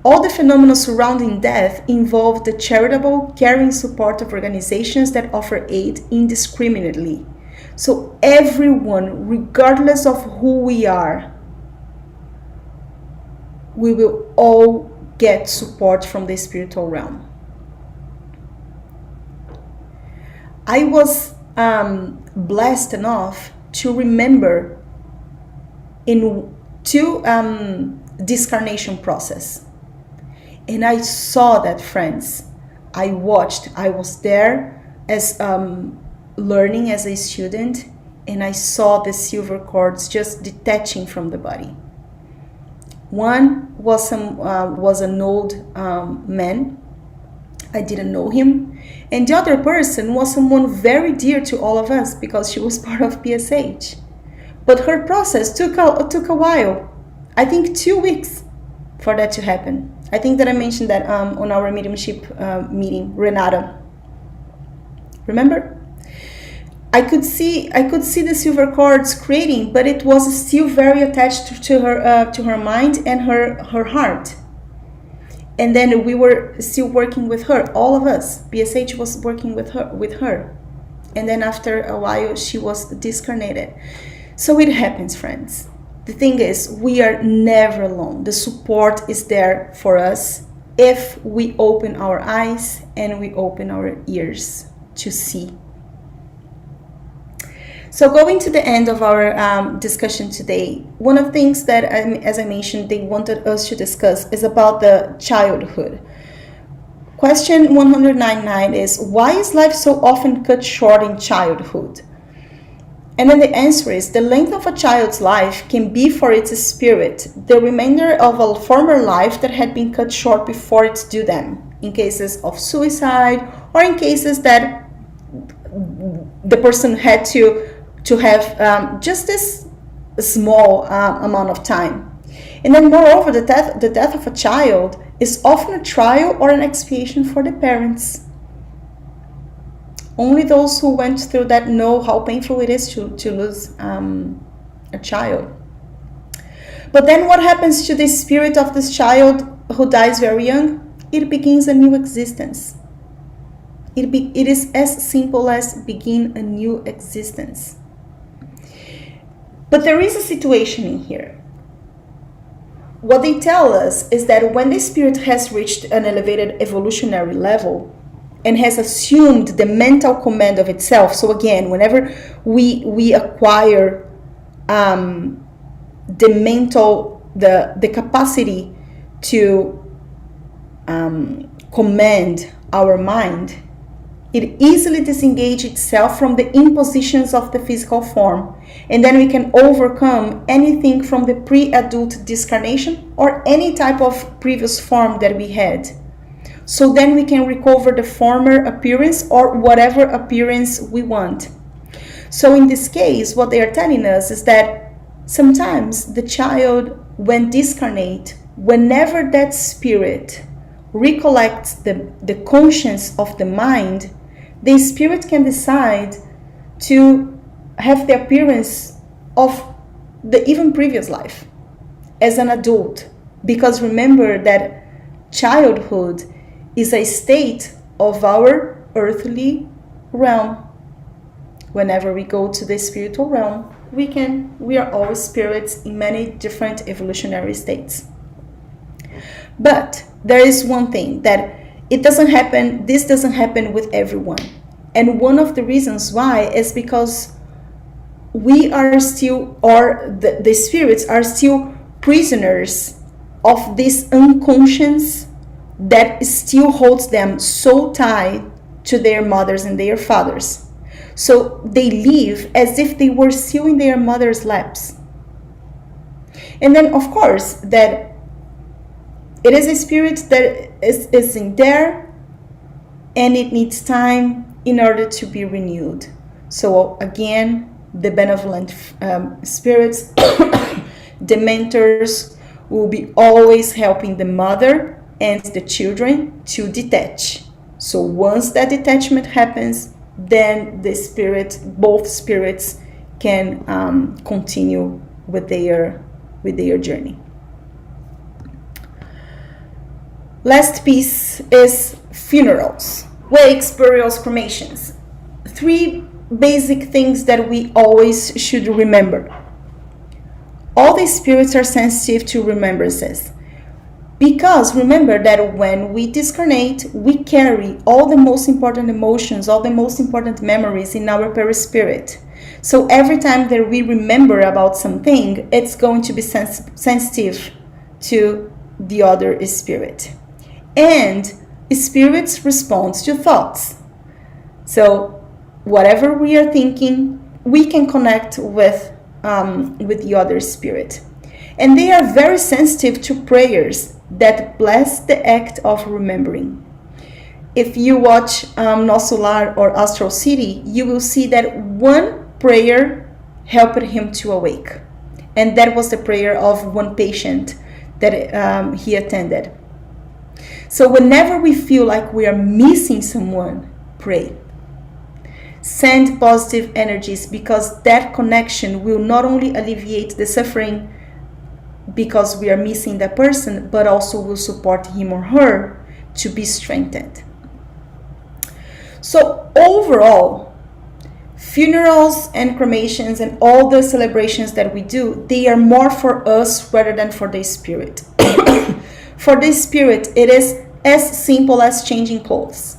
All the phenomena surrounding death involve the charitable, caring support of organizations that offer aid indiscriminately. So everyone, regardless of who we are, we will all get support from the spiritual realm. I was blessed enough to remember in 2 discarnation process. And I saw that, friends. I watched. I was there as learning as a student, and I saw the silver cords just detaching from the body. One was an old man. I didn't know him. And the other person was someone very dear to all of us because she was part of PSH. But her process took a while. I think 2 weeks for that to happen. I think that I mentioned that on our mediumship meeting, Renata. Remember? I could see the silver cords creating, but it was still very attached to her mind and her heart. And then we were still working with her, all of us. PSH was working with her. And then after a while, she was discarnated. So it happens, friends. The thing is, we are never alone. The support is there for us if we open our eyes and we open our ears to see. So going to the end of our discussion today, one of the things that, as I mentioned, they wanted us to discuss is about the childhood. Question 199 is, why is life so often cut short in childhood? And then the answer is, the length of a child's life can be for its spirit the remainder of a former life that had been cut short before its due them, in cases of suicide or in cases that the person had to have just this small amount of time. And then moreover, the death of a child is often a trial or an expiation for the parents. Only those who went through that know how painful it is to lose a child. But then what happens to the spirit of this child who dies very young? It begins a new existence. It is as simple as begin a new existence. But there is a situation in here. What they tell us is that when the spirit has reached an elevated evolutionary level and has assumed the mental command of itself, so again, whenever we acquire the capacity to command our mind, it easily disengages itself from the impositions of the physical form, and then we can overcome anything from the pre-adult discarnation or any type of previous form that we had. So then we can recover the former appearance or whatever appearance we want. So in this case, what they are telling us is that sometimes the child, when discarnate, whenever that spirit recollects the conscience of the mind, the spirit can decide to have the appearance of the even previous life as an adult. Because remember that childhood is a state of our earthly realm. Whenever we go to the spiritual realm, we are all spirits in many different evolutionary states. But there is one thing that this doesn't happen with everyone. And one of the reasons why is because we are still, or the spirits are still prisoners of this unconscious that still holds them so tied to their mothers and their fathers. So they live as if they were still in their mother's laps. And then, of course, that it is a spirit that is in there, and it needs time in order to be renewed. So again, the benevolent spirits, the mentors, will be always helping the mother and the children to detach. So once that detachment happens, then both spirits can continue with their journey. Last piece is funerals, wakes, burials, cremations. 3 basic things that we always should remember. All the spirits are sensitive to remembrances. Because remember that when we discarnate, we carry all the most important emotions, all the most important memories in our perispirit. So every time that we remember about something, it's going to be sensitive to the other spirit. And spirits respond to thoughts. So whatever we are thinking, we can connect with the other spirit. And they are very sensitive to prayers that bless the act of remembering. If you watch Nosso Lar or Astral City, you will see that one prayer helped him to awake. And that was the prayer of one patient that he attended. So whenever we feel like we are missing someone, pray. Send positive energies, because that connection will not only alleviate the suffering because we are missing that person, but also will support him or her to be strengthened. So overall, funerals and cremations and all the celebrations that we do, they are more for us rather than for the spirit. For the spirit, it is as simple as changing clothes.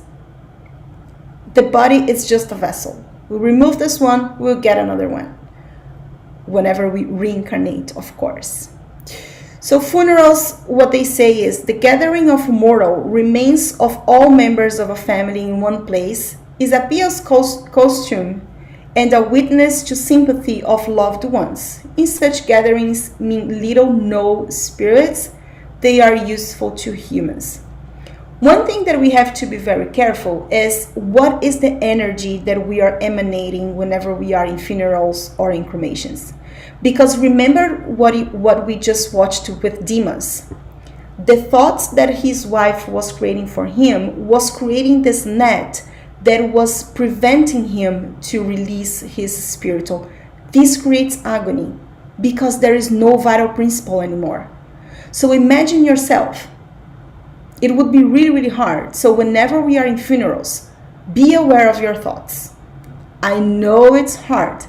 The body is just a vessel. We remove this one, we'll get another one. Whenever we reincarnate, of course. So funerals, what they say is, the gathering of mortal remains of all members of a family in one place is a pious costume and a witness to sympathy of loved ones. In such gatherings mean little no spirits, they are useful to humans. One thing that we have to be very careful is what is the energy that we are emanating whenever we are in funerals or in cremations. Because remember what we just watched with Dimas. The thoughts that his wife was creating for him was creating this net that was preventing him to release his spiritual. This creates agony because there is no vital principle anymore. So imagine yourself. It would be really, really hard. So whenever we are in funerals, be aware of your thoughts. I know it's hard,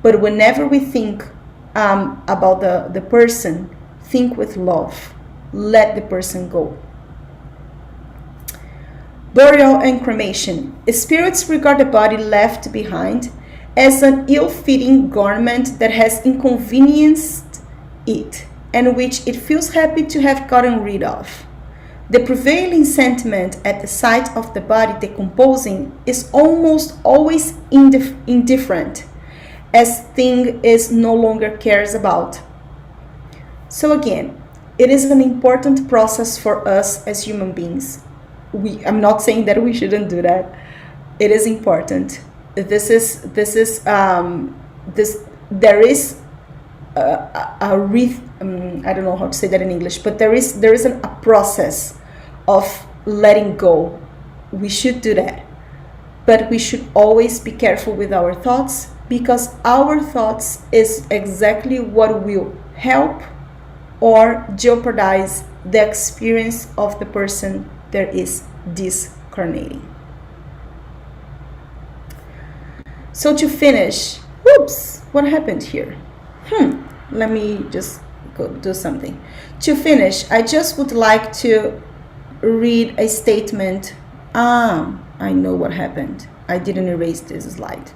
but whenever we think about the person, think with love. Let the person go. Burial and cremation. Spirits regard the body left behind as an ill-fitting garment that has inconvenienced it and which it feels happy to have gotten rid of. The prevailing sentiment at the sight of the body decomposing is almost always indifferent, as thing is no longer cares about. So again, it is an important process for us as human beings. I'm not saying that we shouldn't do that. It is important. There is I don't know how to say that in English, but there is a process of letting go. We should do that, but we should always be careful with our thoughts, because our thoughts is exactly what will help or jeopardize the experience of the person that is discarnating. So to finish, whoops, what happened here? Let me just go do something. To finish, I just would like to read a statement. I know what happened. I didn't erase this slide.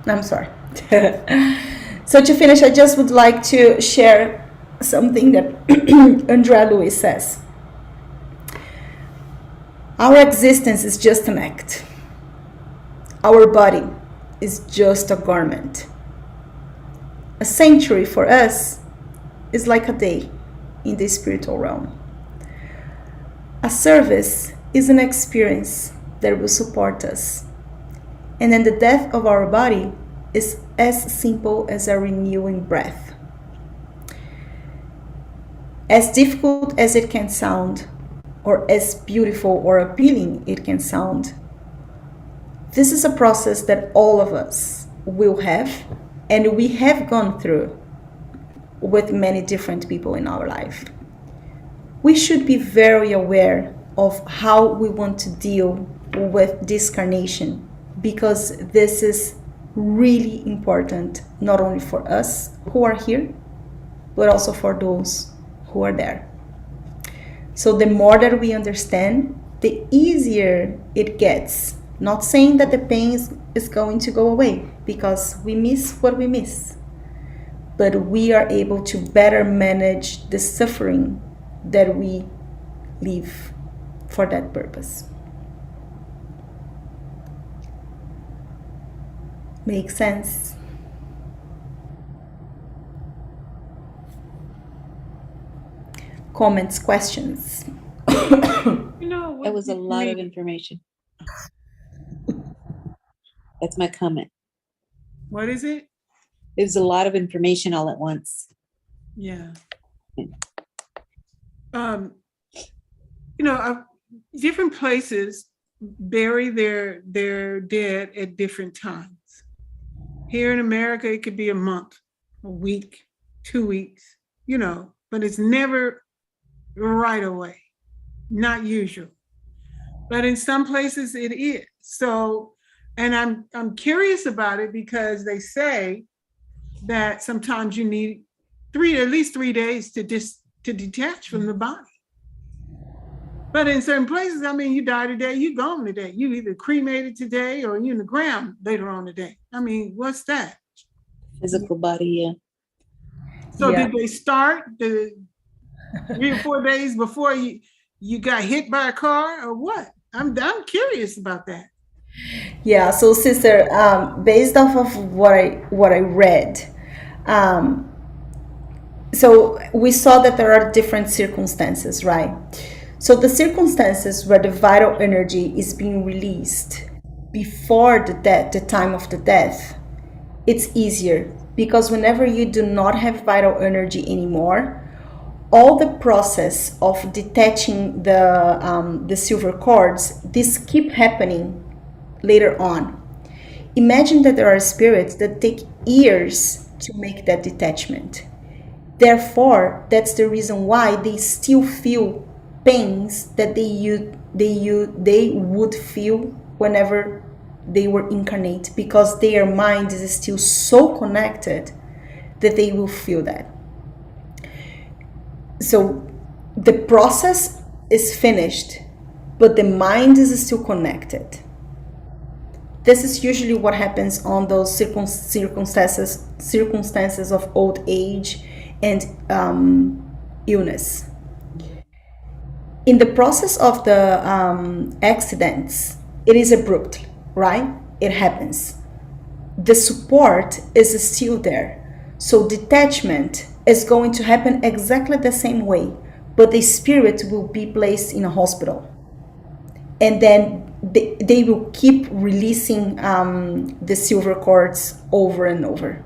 I'm sorry. So to finish, I just would like to share something that Andrea Lewis says. Our existence is just an act. Our body is just a garment. A century for us is like a day in the spiritual realm. A service is an experience that will support us. And then the death of our body is as simple as a renewing breath. As difficult as it can sound, or as beautiful or appealing it can sound, this is a process that all of us will have, and we have gone through with many different people in our life. We should be very aware of how we want to deal with discarnation, because this is really important, not only for us who are here, but also for those who are there. So the more that we understand, the easier it gets. Not saying that the pain is going to go away, because we miss what we miss. But we are able to better manage the suffering that we live for that purpose. Makes sense? Comments, questions? You know what? That was a lot of information. That's my comment. What is it? It was a lot of information all at once. Yeah. You know, different places bury their dead at different times. Here in America, it could be a month, a week, 2 weeks, you know, but it's never right away, not usual. But in some places it is. So, and I'm curious about it because they say that sometimes you need at least 3 days to detach from the body. But in certain places, I mean, you die today, you gone today. You either cremated today or you in the ground later on today. I mean, what's that? Physical body, yeah. So Yeah. did they start the 3 or 4 days before you got hit by a car or what? I'm curious about that. Yeah, so sister, based off of what I read, so we saw that there are different circumstances, right? So the circumstances where the vital energy is being released before the time of the death, it's easier because whenever you do not have vital energy anymore, all the process of detaching the silver cords, this keep happening later on. Imagine that there are spirits that take years to make that detachment. Therefore, that's the reason why they still feel pains that they would feel whenever they were incarnate, because their mind is still so connected that they will feel that. So the process is finished, but the mind is still connected. This is usually what happens on those circumstances of old age and illness. In the process of the accidents, it is abrupt, right? It happens. The support is still there. So detachment is going to happen exactly the same way, but the spirit will be placed in a hospital. And then they will keep releasing the silver cords over and over.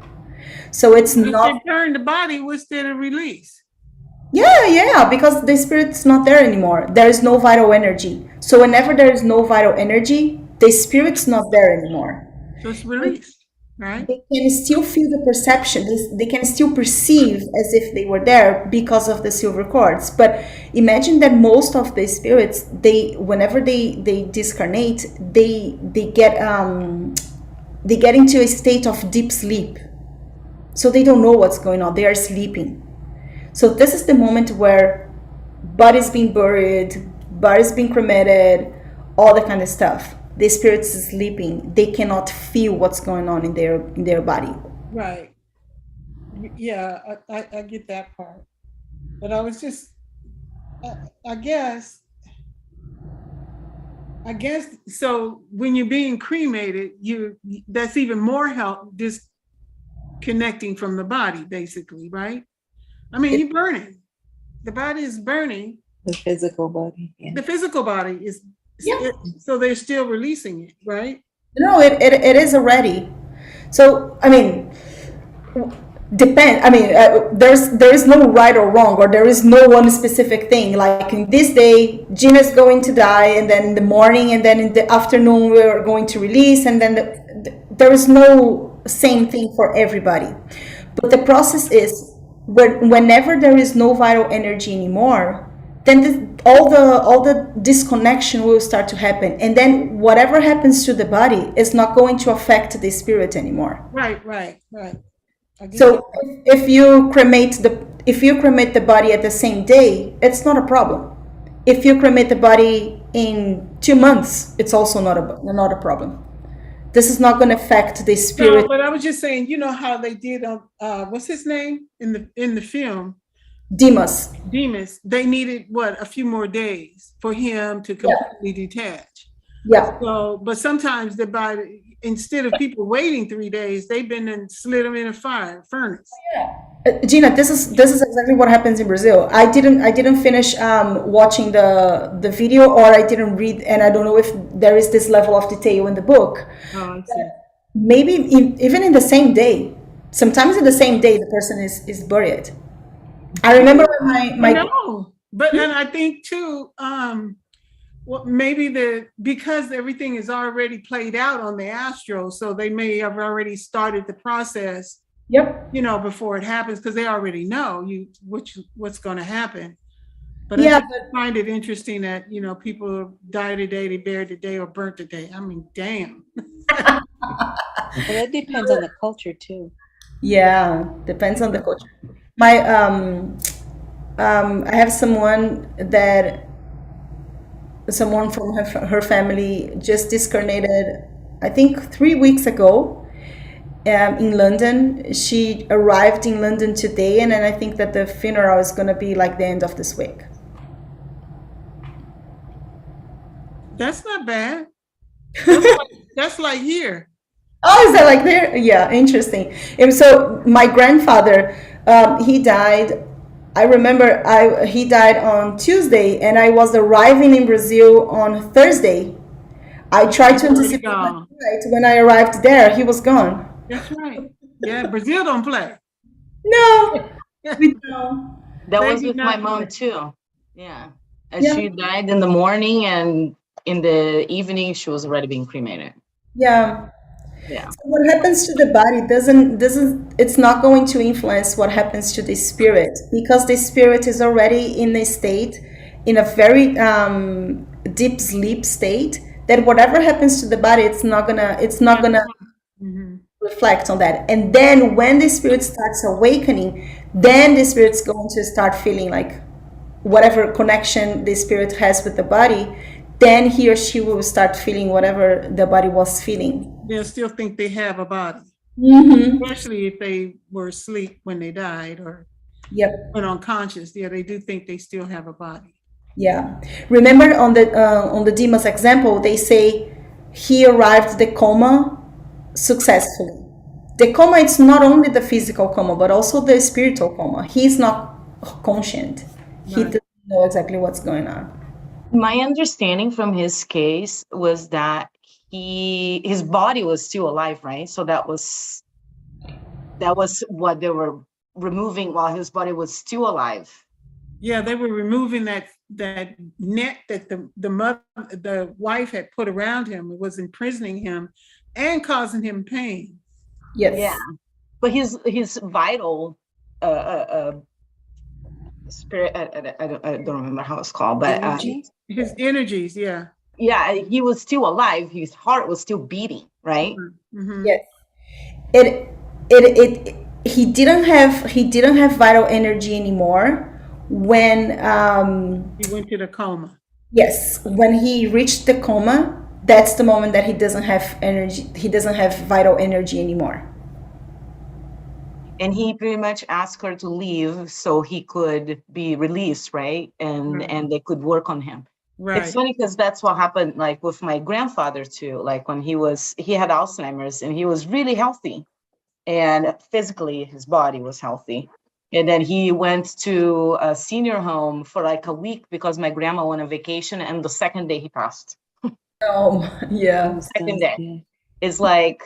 So it's If not... they burn the body, what's there to release? Yeah, because the spirit's not there anymore. There is no vital energy. So whenever there is no vital energy, the spirit's not there anymore. So it's released, right? They can still feel the perception. They can still perceive as if they were there because of the silver cords. But imagine that most of the spirits, whenever they discarnate, they get into a state of deep sleep. So they don't know what's going on. They are sleeping. So this is the moment where body's being buried, body's being cremated, all that kind of stuff. The spirit's sleeping. They cannot feel what's going on in their body. Right. Yeah, I get that part. But I was just, I guess, so when you're being cremated, that's even more help disconnecting from the body, basically, right? I mean, you're burning. The body is burning. The physical body, yeah. The physical body is, Yeah. so they're still releasing it, right? No, it is already. So, I mean, there is no right or wrong, or there is no one specific thing. Like in this day, Gina is going to die, and then in the morning, and then in the afternoon, we're going to release, and then there is no same thing for everybody. But the process is whenever there is no vital energy anymore, then all the disconnection will start to happen, and then whatever happens to the body is not going to affect the spirit anymore. Right. So if you cremate the body at the same day, it's not a problem. If you cremate the body in 2 months, it's also not a problem. This is not going to affect the spirit. No, but I was just saying, you know how they did on what's his name in the film Demas. Demas. They needed what, a few more days for him to Yeah. completely detach. Yeah. So, but sometimes the body, instead of people waiting 3 days, they've been and slid them in a furnace. Gina, this is exactly what happens in Brazil. I didn't finish watching the video, or I didn't read, and I don't know if there is this level of detail in the book. Oh, I see. Maybe even in the same day. Sometimes in the same day, the person is buried. I remember when I know, but and I think too, well, maybe because everything is already played out on the astro, so they may have already started the process. Yep. You know, before it happens, because they already know what's going to happen. But Yeah, I just find it interesting that, you know, people die today, they buried today, or burnt today. I mean, damn. Well, that depends on the culture too. yeah, depends on the culture. My I have someone from her family just discarnated, I think 3 weeks ago. In London, she arrived in London today, and then I think that the funeral is going to be like the end of this week. That's not bad. That's like here. Oh, is that like there? Yeah, interesting. And so my grandfather, he died. I remember he died on Tuesday, and I was arriving in Brazil on Thursday. I tried to anticipate my flight. When I arrived there, he was gone. That's right. Yeah, Brazil don't play. No, we don't. That They was do with not my mom play. too. Yeah. And Yeah. she died in the morning, and in the evening she was already being cremated. Yeah. Yeah. So what happens to the body doesn't it's not going to influence what happens to the spirit, because the spirit is already in a state, in a very deep sleep state, that whatever happens to the body, it's not gonna Mhm. reflect on that. And then when the spirit starts awakening, then the spirit's going to start feeling like whatever connection the spirit has with the body, then he or she will start feeling whatever the body was feeling. They'll still think they have a body, Mm-hmm. especially if they were asleep when they died or Yep. went unconscious. Yeah, they do think they still have a body. Yeah. Remember on the Dimas example, they say he arrived the coma successfully. The coma, it's not only the physical coma, but also the spiritual coma. He's not conscient. He Right. doesn't know exactly what's going on. My understanding from his case was that his body was still alive, right? So that was what they were removing while his body was still alive. Yeah, they were removing that net that the wife had put around him. It was imprisoning him and causing him pain. Yes. Yeah. But his vital spirit, I don't remember how it's called, but His energies, yeah. yeah, he was still alive. His heart was still beating, right? Mhm. Yes. He didn't have vital energy anymore when He went to the coma. yes, when he reached the coma, that's the moment that he doesn't have energy, he doesn't have vital energy anymore. And he pretty much asked her to leave so he could be released, right? And they could work on him. Right. It's funny because that's what happened like with my grandfather too. Like when he had Alzheimer's and he was really healthy, and physically his body was healthy. And then he went to a senior home for like a week because my grandma went on vacation, and the second day he passed. Yeah. The second day. It's like,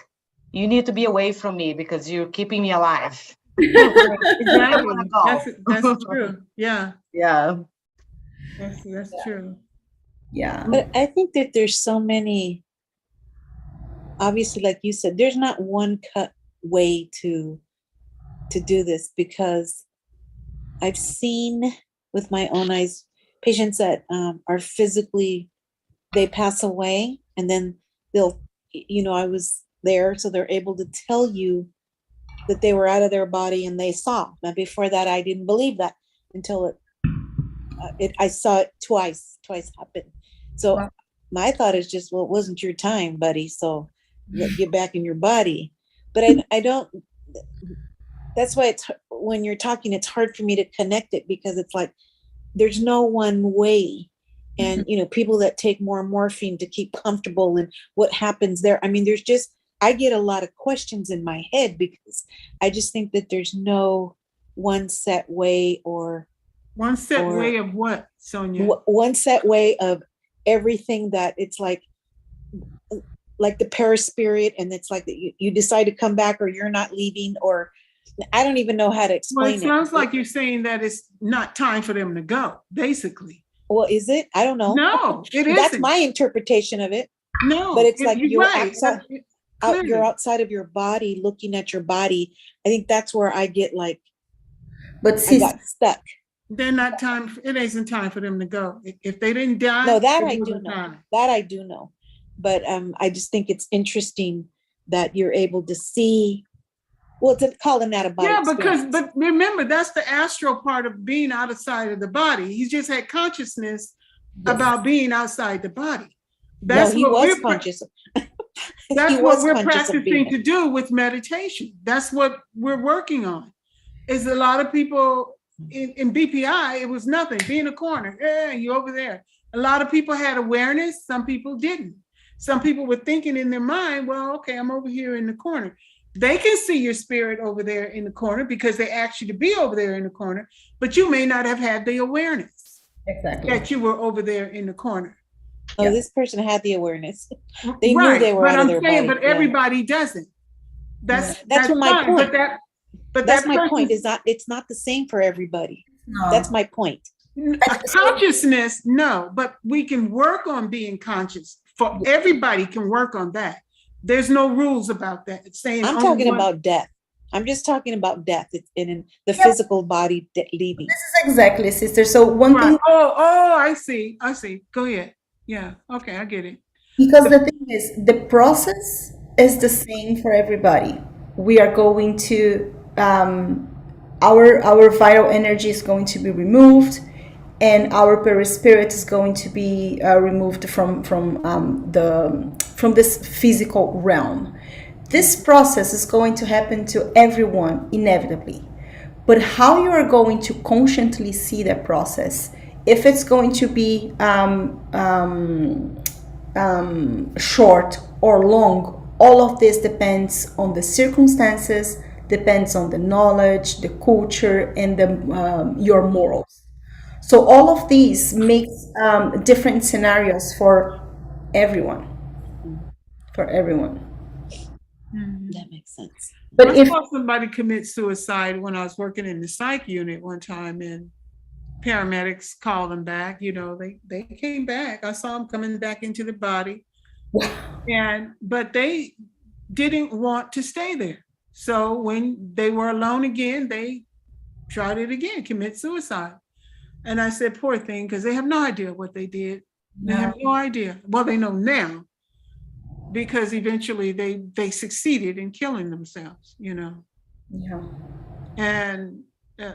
you need to be away from me because you're keeping me alive. Exactly. That's true. Yeah. Yeah. That's true. Yeah. But I think that there's so many, obviously, like you said, there's not one cut way to do this, because I've seen with my own eyes patients that are physically, they pass away, and then they'll, I was there, so they're able to tell you that they were out of their body and they saw. Now before that, I didn't believe that until I saw it twice happen. So Wow. my thought is just, well, it wasn't your time, buddy. So get back in your body. But I don't. That's why it's when you're talking, it's hard for me to connect it because it's like there's no one way. And people that take more morphine to keep comfortable and what happens there. I mean, there's just I get a lot of questions in my head because I just think that there's no one set way or One set way of what, Sonia? one set way of everything that it's like the perispirit, and it's like that you decide to come back or you're not leaving, or I don't even know how to explain it sounds like you're saying that it's not time for them to go, basically. Well, is it? I don't know. No, it isn't. That's my interpretation of it. No, but it's like you're right. outside. You're outside of your body, looking at your body. I think that's where I get like, but I got stuck. They're not time. It isn't time for them to go. If they didn't die, no, that I do know. Time. That I do know. But I just think it's interesting that you're able to see. Well, to call them that a body. Yeah, but remember, that's the astral part of being outside of the body. He just had consciousness about being outside the body. That's he was conscious. That's what we're practicing to do with meditation. That's what we're working on. Is a lot of people in BPI, it was nothing. Be in a corner. Yeah, you over there. A lot of people had awareness. Some people didn't. Some people were thinking in their mind, well, okay, I'm over here in the corner. They can see your spirit over there in the corner because they asked you to be over there in the corner, but you may not have had the awareness that you were over there in the corner. Oh, this person had the awareness. They knew they were out of their body. But everybody doesn't. That's my point. But that's my point. Is that it's not the same for everybody. No. That's my point. Consciousness, no, but we can work on being conscious. For everybody can work on that. There's no rules about that. It's saying I'm talking about death. I'm just talking about death. It's in the physical body leaving. This is exactly, sister. So one thing. Oh, I see. Go ahead. Yeah. Okay, I get it. Because the thing is, the process is the same for everybody. We are going to our vital energy is going to be removed, and our perispirit is going to be removed from this physical realm. This process is going to happen to everyone inevitably. But how you are going to consciously see that process, if it's going to be short or long, all of this depends on the circumstances, depends on the knowledge, the culture, and your morals. So all of these makes different scenarios for everyone. That makes sense. But I saw somebody commit suicide when I was working in the psych unit one time, and paramedics called them back. They came back. I saw them coming back into the body, but they didn't want to stay there. So when they were alone again, they tried it again, commit suicide. And I said, poor thing, because they have no idea what they did. They have no idea. Well, they know now, because eventually they succeeded in killing themselves, Yeah. And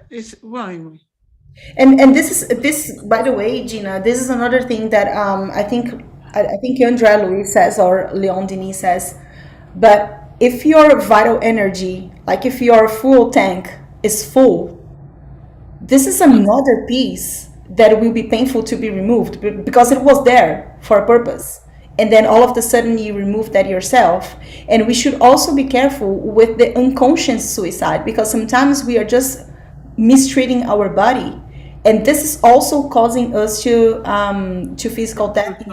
it's, well, anyway. And this, by the way, Gina, this is another thing that I think Andrea Louis says, or Leon Denis says, but if your vital energy, like if your fuel tank is full, this is another piece that will be painful to be removed because it was there for a purpose. And then all of a sudden you remove that yourself. And we should also be careful with the unconscious suicide, because sometimes we are just mistreating our body. And this is also causing us to physical death.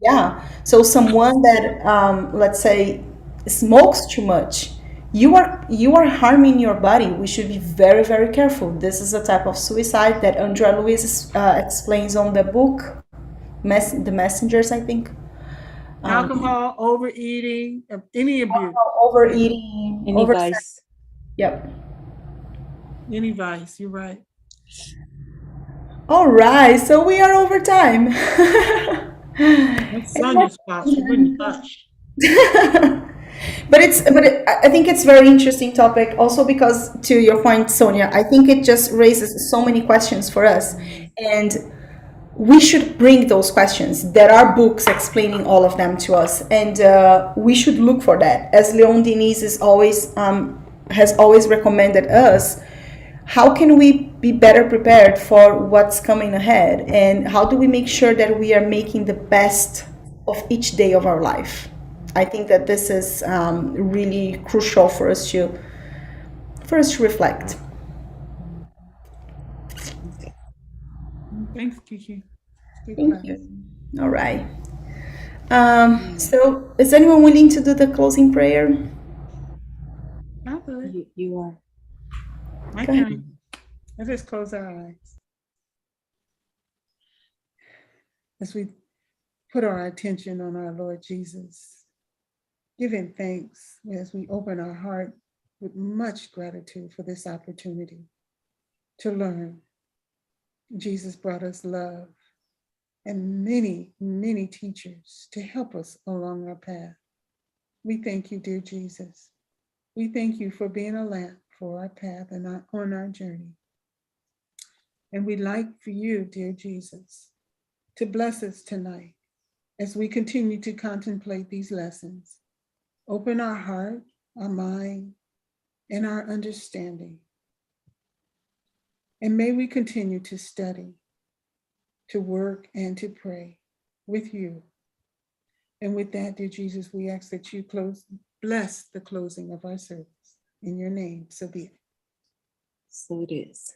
Yeah. So someone that, let's say, smokes too much, you are harming your body. We should be very, very careful. This is a type of suicide that Andrea Louis explains on the book, The Messengers, I think. Alcohol, overeating, any abuse. Overeating, any vice. Yep. Any vice, you're right. All right, so we are over time. Sonia's fault. She wouldn't touch. I think it's very interesting topic also because, to your point, Sonia, I think it just raises so many questions for us, and we should bring those questions. There are books explaining all of them to us, and we should look for that. As Leon Denis is always has always recommended us, how can we be better prepared for what's coming ahead, and how do we make sure that we are making the best of each day of our life? I think that this is really crucial for us to reflect. Thanks, Kiki. Good Thank class. you. All right. So, is anyone willing to do the closing prayer? I'll do it. You are. My Go ahead. turn. Let's just close our eyes as we put our attention on our Lord Jesus. Give him thanks as we open our heart with much gratitude for this opportunity to learn. Jesus brought us love and many, many teachers to help us along our path. We thank you, dear Jesus. We thank you for being a lamp for our path and on our journey. And we'd like for you, dear Jesus, to bless us tonight as we continue to contemplate these lessons. Open our heart, our mind, and our understanding. And may we continue to study, to work, and to pray with you. And with that, dear Jesus, we ask that you bless the closing of our service. In your name, so be it. So it is.